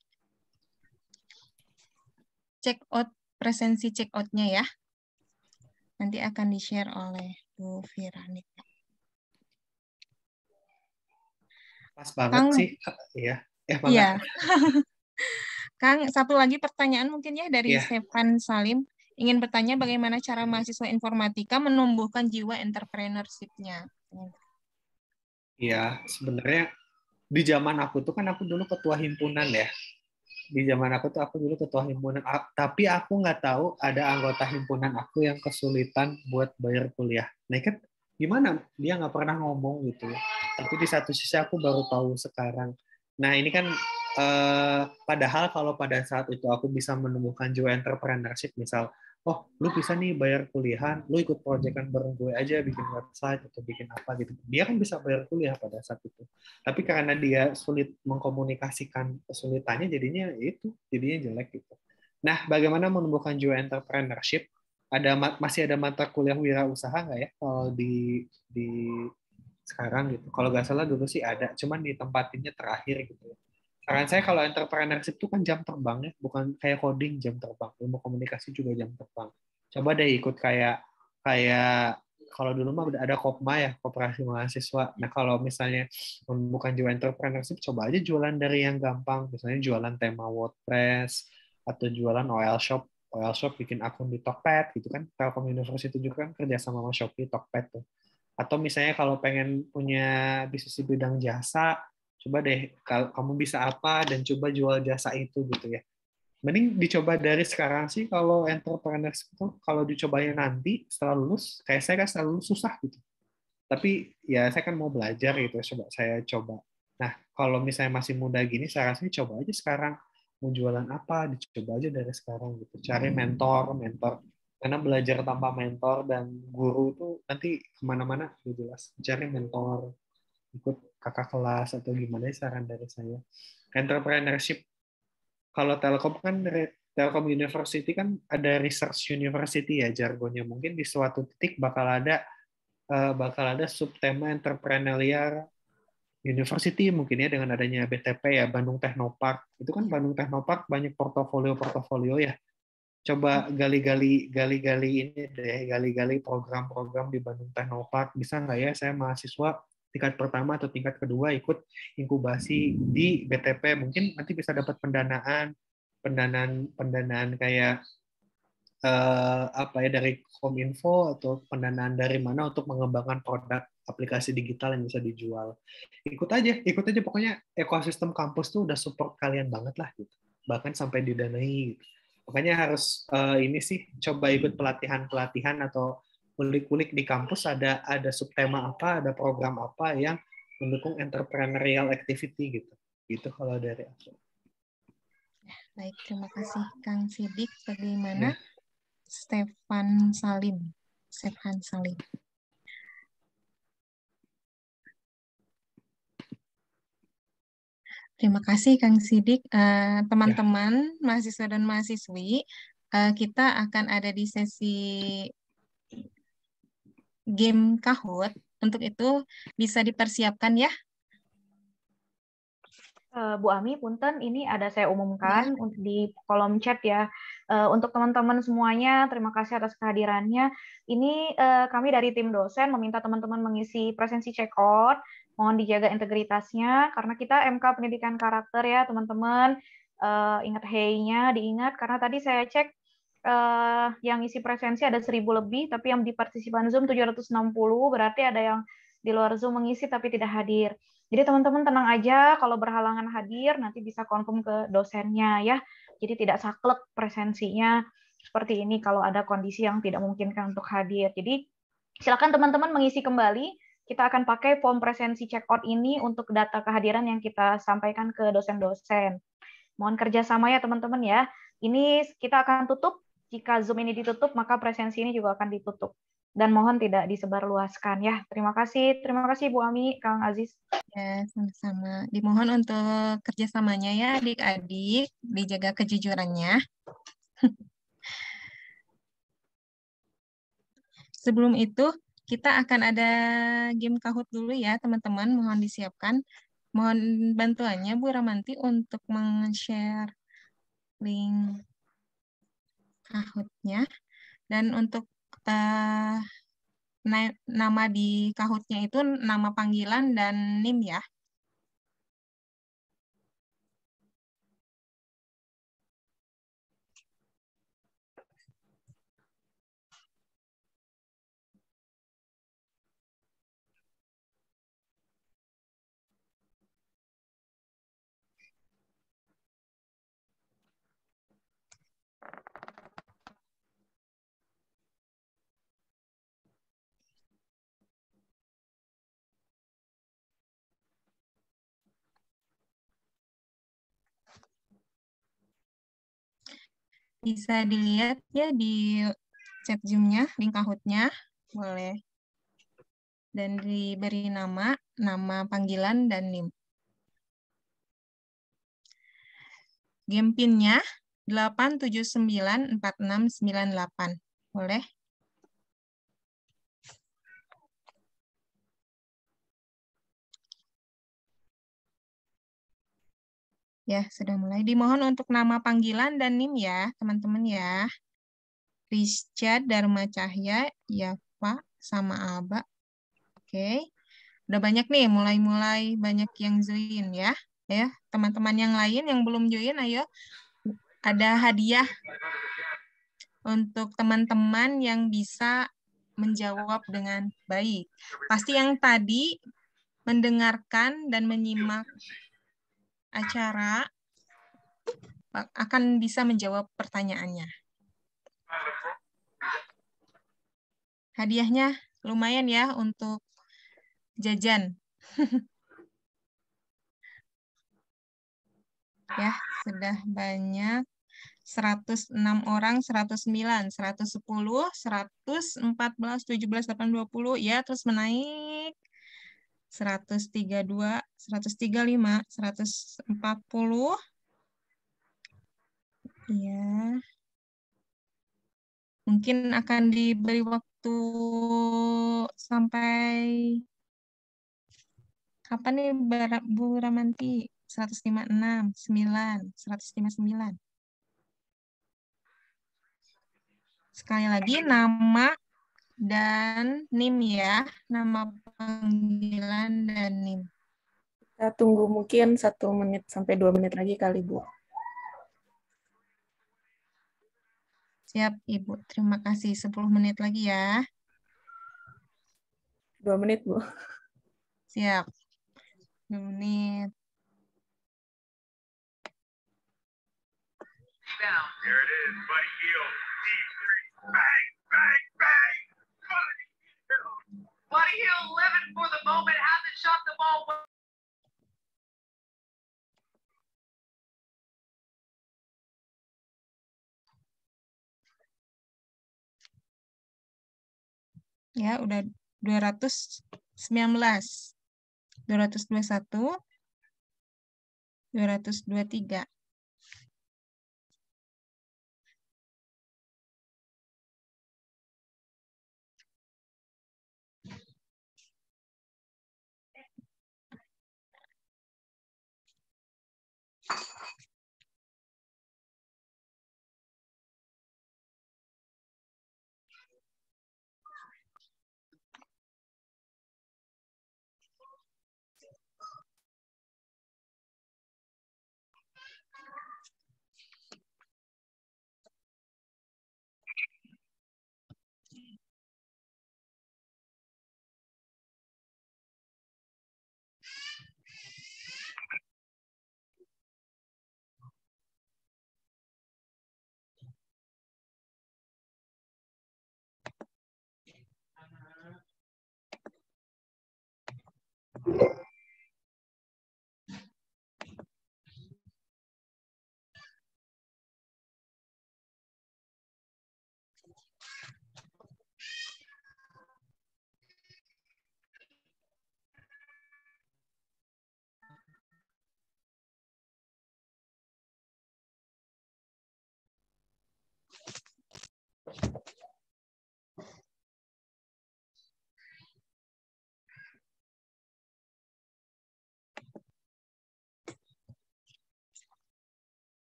check out, presensi check out-nya ya. Nanti akan di-share oleh Bu Firanika. Pas banget Kang, sih, ya. Iya. Kang, satu lagi pertanyaan mungkin ya dari Iya. Stefan Salim. Ingin bertanya bagaimana cara mahasiswa informatika menumbuhkan jiwa entrepreneurship-nya. Iya, sebenarnya di zaman aku tuh kan aku dulu ketua himpunan ya. Di zaman aku tuh aku dulu ketua himpunan, tapi aku nggak tahu ada anggota himpunan aku yang kesulitan buat bayar kuliah. Nah kan gimana? Dia nggak pernah ngomong gitu ya. Tapi di satu sisi aku baru tahu sekarang. Nah ini kan padahal kalau pada saat itu aku bisa menumbuhkan jiwa entrepreneurship, misal, oh lu bisa nih bayar kuliahan, lu ikut proyekan bareng gue aja, bikin website atau bikin apa gitu. Dia kan bisa bayar kuliah pada saat itu. Tapi karena dia sulit mengkomunikasikan kesulitannya, jadinya jelek gitu. Nah, bagaimana menumbuhkan jiwa entrepreneurship? Masih ada mata kuliah wirausaha nggak ya kalau di sekarang gitu? Kalau nggak salah dulu sih ada, cuman ditempatinnya terakhir gitu. Saran saya kalau entrepreneurship itu kan jam terbang ya, bukan kayak coding jam terbang, ilmu komunikasi juga jam terbang. Coba deh ikut kayak kalau dulu mah udah ada Kopma ya, Koperasi Mahasiswa. Nah kalau misalnya bukan jiwa entrepreneurship, coba aja jualan dari yang gampang, misalnya jualan tema WordPress atau jualan OL Shop bikin akun di Tokped gitu kan. Telkom University juga kan kerja sama Shopee, Tokped tuh. Atau misalnya kalau pengen punya bisnis di bidang jasa, coba deh kamu bisa apa dan coba jual jasa itu gitu ya. Mending dicoba dari sekarang sih. Kalau entrepreneurship itu kalau dicobanya nanti setelah lulus, kayak saya kan setelah lulus susah gitu. Tapi ya saya kan mau belajar gitu, saya coba. Nah kalau misalnya masih muda gini, saya rasanya coba aja sekarang. Mau jualan apa, dicoba aja dari sekarang gitu. Cari mentor. Karena belajar tanpa mentor dan guru itu nanti kemana-mana gitu jelas. Cari mentor, ikut kakak kelas atau gimana, saran dari saya. Entrepreneurship, kalau Telkom kan Telkom University kan ada research university ya jargonnya. Mungkin di suatu titik bakal ada subtema entrepreneurial university mungkin ya, dengan adanya BTP ya, Bandung Technopark. Itu kan Bandung Technopark banyak portofolio ya. Coba gali-gali ini deh, gali-gali program-program di Bandung Technopark. Bisa nggak ya saya mahasiswa tingkat pertama atau tingkat kedua ikut inkubasi di BTP, mungkin nanti bisa dapat pendanaan kayak dari Kominfo atau pendanaan dari mana untuk mengembangkan produk aplikasi digital yang bisa dijual. Ikut aja pokoknya ekosistem kampus tuh udah support kalian banget lah gitu. Bahkan sampai didanai gitu. Makanya harus ini sih coba ikut pelatihan atau kulik-kulik di kampus, ada subtema apa, ada program apa yang mendukung entrepreneurial activity gitu. Gitu kalau dari aku. Baik, terima kasih Kang Sidik. Bagaimana Stefan Salim? Terima kasih Kang Sidik. Teman-teman mahasiswa dan mahasiswi, kita akan ada di sesi game Kahoot. Untuk itu bisa dipersiapkan ya. Bu Ami, punten, ini ada saya umumkan di kolom chat ya. Untuk teman-teman semuanya, terima kasih atas kehadirannya. Ini kami dari tim dosen meminta teman-teman mengisi presensi check out. Mohon dijaga integritasnya, karena kita MK Pendidikan Karakter ya, teman-teman. Ingat hey-nya, diingat, karena tadi saya cek yang isi presensi ada 1.000 lebih, tapi yang di partisipan Zoom 760, berarti ada yang di luar Zoom mengisi tapi tidak hadir. Jadi teman-teman tenang aja, kalau berhalangan hadir nanti bisa confirm ke dosennya ya. Jadi tidak saklek presensinya. seperti ini kalau ada kondisi yang tidak memungkinkan untuk hadir. Jadi silakan teman-teman mengisi kembali. Kita akan pakai form presensi check-out ini untuk data kehadiran yang kita sampaikan ke dosen-dosen. Mohon kerjasama ya teman-teman ya. Ini kita akan tutup. Jika Zoom ini ditutup, maka presensi ini juga akan ditutup. Dan mohon tidak disebarluaskan ya. Terima kasih Bu Ami, Kang Aziz. Ya, sama-sama. Dimohon untuk kerjasamanya ya adik-adik, dijaga kejujurannya. Sebelum itu, kita akan ada game Kahoot dulu ya teman-teman, mohon disiapkan. Mohon bantuannya Bu Ramanti untuk meng-share link Kahoot-nya. Dan untuk nama di Kahoot-nya itu nama panggilan dan NIM ya. Bisa dilihat ya di chat Zoom-nya, link Kahoot-nya, boleh. Dan diberi nama panggilan, dan NIM. Game PIN-nya 8794698. Boleh? Ya, sudah mulai. Dimohon untuk nama panggilan dan NIM ya, teman-teman ya. Rizcha Dharma Cahya, ya Pak, sama Aba. Oke. Udah banyak nih, mulai-mulai banyak yang join ya. Ya, teman-teman yang lain yang belum join, ayo. Ada hadiah untuk teman-teman yang bisa menjawab dengan baik. Pasti yang tadi mendengarkan dan menyimak acara akan bisa menjawab pertanyaannya. Hadiahnya lumayan ya untuk jajan. Ya, sudah banyak. 106 orang, 109, 110, 114, 17, 8, 20, ya, terus menaik. 132, 135, 140. Ya. Mungkin akan diberi waktu sampai kapan nih Bu Ramanti? 156, 9, 159. Sekali lagi nama dan NIM ya, nama panggilan dan NIM. Kita tunggu mungkin 1 menit sampai 2 menit lagi kali, Bu. Siap, Ibu. Terima kasih. 10 menit lagi ya. 2 menit, Bu. Siap. 2 menit. There it is, Buddy Hield, deep three, bang, bang, bang, Buddy Hield living for the moment, hasn't shot the ball well. Ya, udah 219, 221, 223.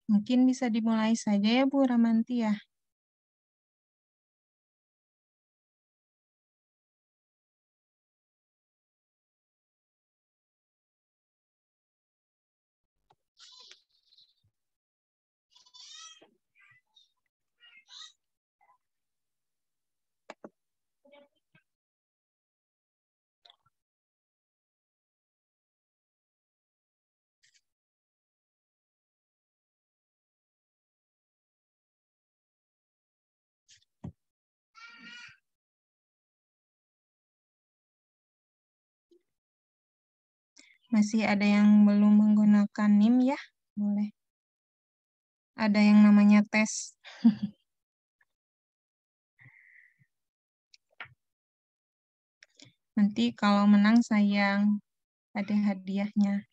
Mungkin bisa dimulai saja ya Bu Ramanti ya. Masih ada yang belum menggunakan NIM ya? Boleh. Ada yang namanya tes. Nanti kalau menang sayang ada hadiahnya.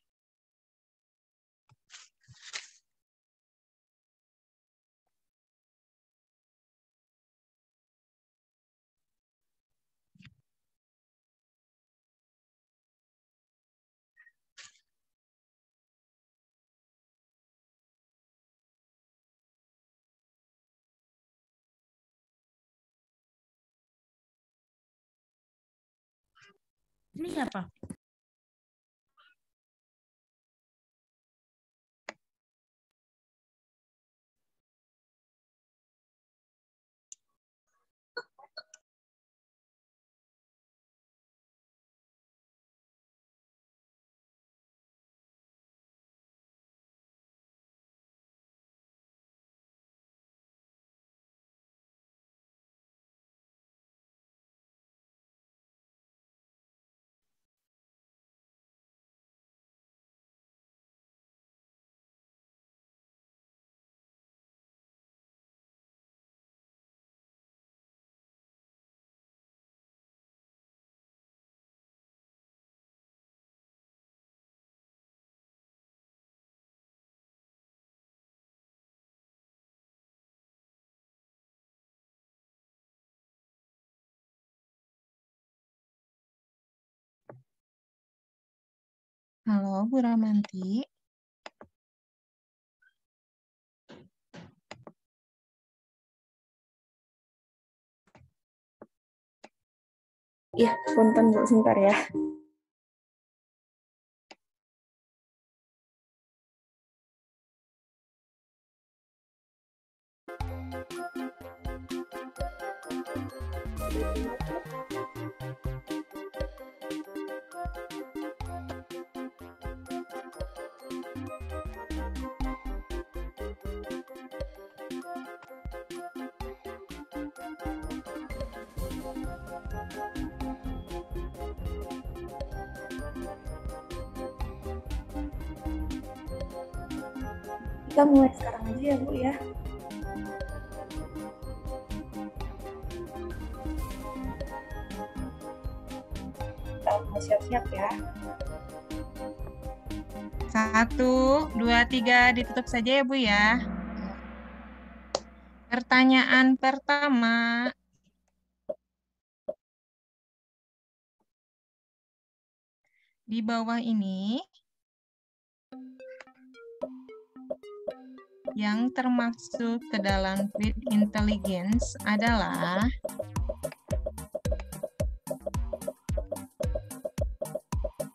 Ini siapa? Halo Bu Ramanti. Iya, punten Bu, sebentar ya. Kita mulai sekarang aja ya Bu ya. Kita mau siap-siap ya. 1, 2, 3 ditutup saja ya Bu ya. Pertanyaan pertama. Di bawah ini yang termasuk ke dalam Great Intelligence adalah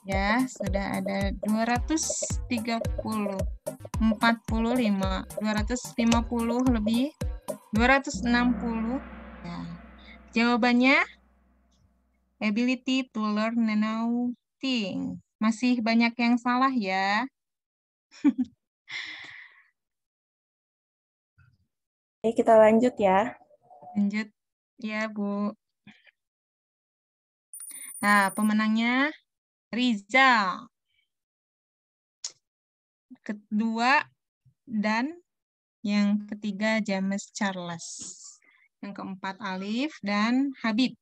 ya, sudah ada 230, 45, 250 lebih 260. Ya. Jawabannya ability to learn new thing. Masih banyak yang salah ya. Oke, kita lanjut ya. Lanjut ya, Bu. Nah, pemenangnya Rizal. Kedua dan yang ketiga James Charles. Yang keempat Alif dan Habib.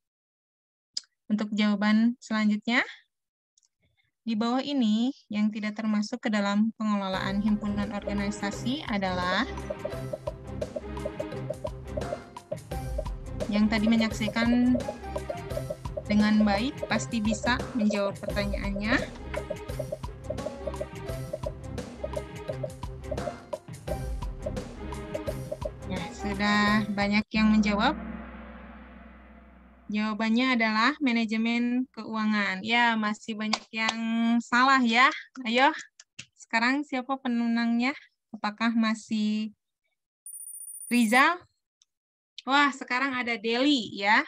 Untuk jawaban selanjutnya, di bawah ini yang tidak termasuk ke dalam pengelolaan himpunan organisasi adalah yang tadi menyaksikan dengan baik pasti bisa menjawab pertanyaannya. Ya, sudah banyak yang menjawab. Jawabannya adalah manajemen keuangan. Ya, masih banyak yang salah ya. Ayo, sekarang siapa pemenangnya? Apakah masih Rizal? Wah, sekarang ada Deli ya.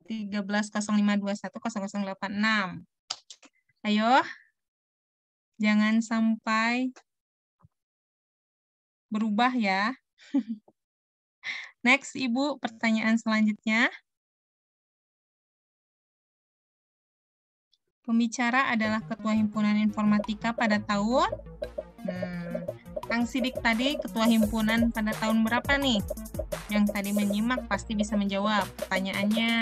1305210086. Ayo, jangan sampai berubah ya. Next, Ibu, pertanyaan selanjutnya. Pembicara adalah Ketua Himpunan Informatika pada tahun... Kang Sidik tadi Ketua Himpunan pada tahun berapa nih? Yang tadi menyimak pasti bisa menjawab pertanyaannya.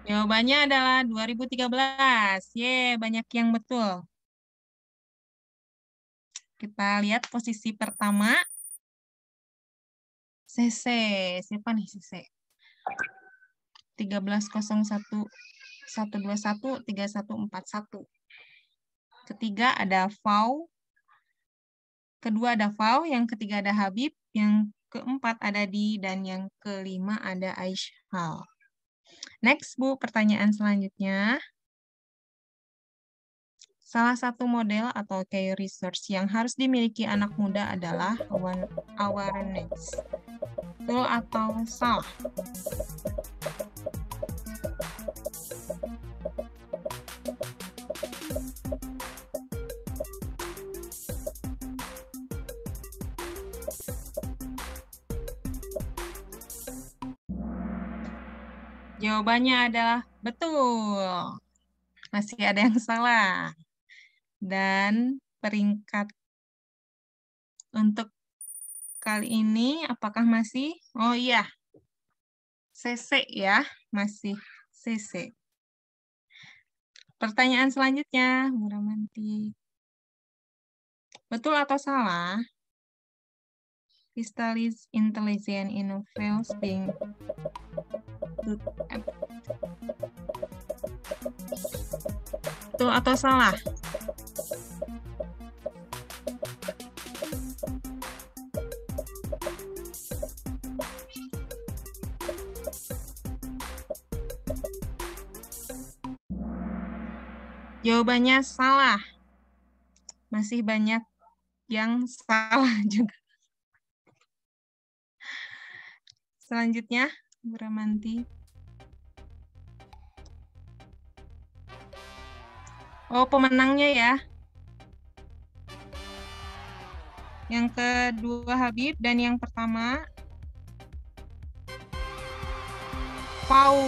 Jawabannya adalah 2013. Ye, banyak yang betul. Kita lihat posisi pertama. CC. Siapa nih CC? 1301-121-3141. Ketiga ada Fau. Kedua ada Fau. Yang ketiga ada Habib. Yang keempat ada Di. Dan yang kelima ada Aisyah. Next, Bu. Pertanyaan selanjutnya. Salah satu model atau key research yang harus dimiliki anak muda adalah awareness. Betul atau salah? Jawabannya adalah betul. Masih ada yang salah. Dan peringkat untuk kali ini apakah masih? Oh iya, CC ya, masih CC. Pertanyaan selanjutnya, Bu Ramanti. Betul atau salah? Crystallis intelligent innovations being betul atau salah? Jawabannya salah. Masih banyak yang salah juga. Selanjutnya, Bu Ramanti. Oh, pemenangnya ya. Yang kedua Habib dan yang pertama Pau.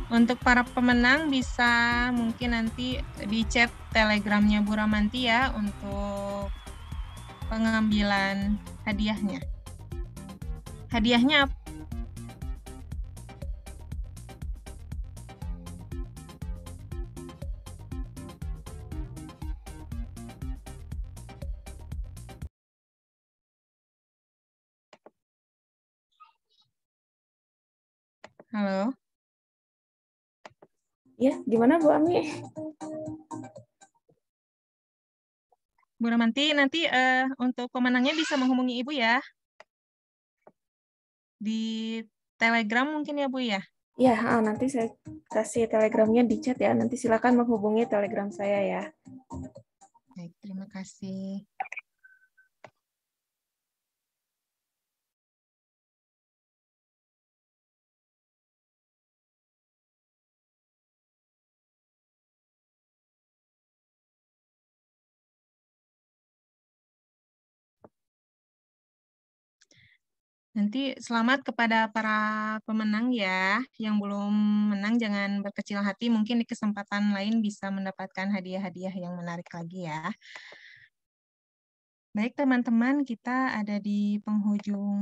Untuk para pemenang bisa mungkin nanti di chat Telegramnya Bu Ramanti ya untuk pengambilan hadiahnya. Hadiahnya apa? Halo. Ya, gimana Bu Ami? Bu Ramanti, nanti untuk pemenangnya bisa menghubungi Ibu ya. Di Telegram mungkin ya Bu ya. Ya, nanti saya kasih telegramnya di chat ya. Nanti silakan menghubungi telegram saya ya. Baik, terima kasih. Nanti selamat kepada para pemenang ya. Yang belum menang jangan berkecil hati. Mungkin di kesempatan lain bisa mendapatkan hadiah-hadiah yang menarik lagi ya. Baik teman-teman, kita ada di penghujung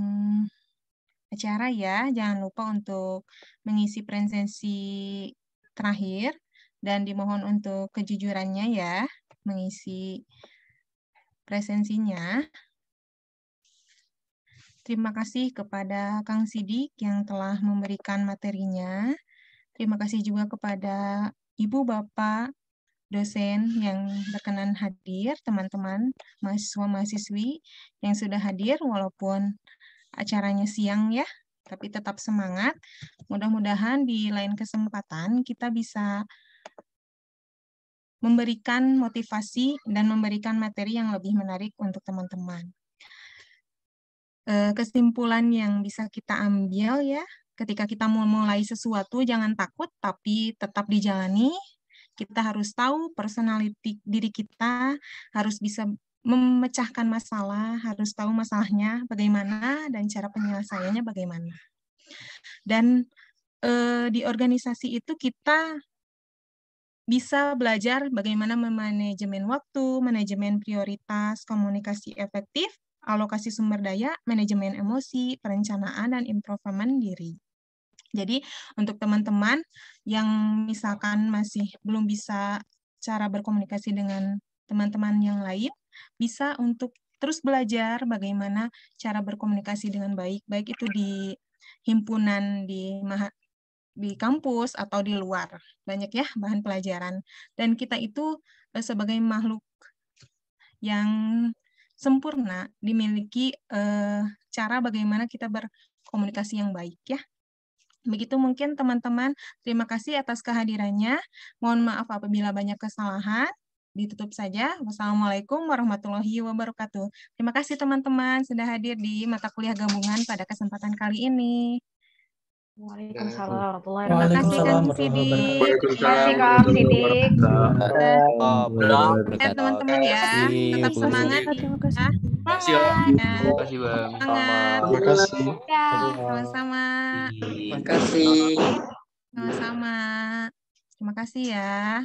acara ya. Jangan lupa untuk mengisi presensi terakhir. Dan dimohon untuk kejujurannya ya. Mengisi presensinya. Terima kasih kepada Kang Sidik yang telah memberikan materinya. Terima kasih juga kepada Ibu, Bapak, dosen yang berkenan hadir, teman-teman, mahasiswa-mahasiswi yang sudah hadir walaupun acaranya siang ya, tapi tetap semangat. Mudah-mudahan di lain kesempatan kita bisa memberikan motivasi dan memberikan materi yang lebih menarik untuk teman-teman. Kesimpulan yang bisa kita ambil ya, ketika kita mau mulai sesuatu jangan takut tapi tetap dijalani. Kita harus tahu personality diri kita, harus bisa memecahkan masalah, harus tahu masalahnya bagaimana dan cara penyelesaiannya bagaimana. Dan di organisasi itu kita bisa belajar bagaimana memanajemen waktu, manajemen prioritas, komunikasi efektif, alokasi sumber daya, manajemen emosi, perencanaan, dan improvement diri. Jadi untuk teman-teman yang misalkan masih belum bisa cara berkomunikasi dengan teman-teman yang lain, bisa untuk terus belajar bagaimana cara berkomunikasi dengan baik, baik itu di himpunan, di kampus, atau di luar. Banyak ya bahan pelajaran. Dan kita itu sebagai makhluk yang sempurna dimiliki cara bagaimana kita berkomunikasi yang baik ya. Begitu mungkin teman-teman, terima kasih atas kehadirannya. Mohon maaf apabila banyak kesalahan. Ditutup saja. Wassalamualaikum warahmatullahi wabarakatuh. Terima kasih teman-teman sudah hadir di mata kuliah gabungan pada kesempatan kali ini. Waalaikumsalam warahmatullahi Terima kasih wabarakatuh. Kang Sidik. Terima kasih Kang Sidik. Ya teman-teman ya, tetap semangat Terima kasih. ya. Terima kasih Bang. Semangat. Terima kasih. Ya. Sama-sama. Terima kasih. Sama-sama. Terima kasih ya.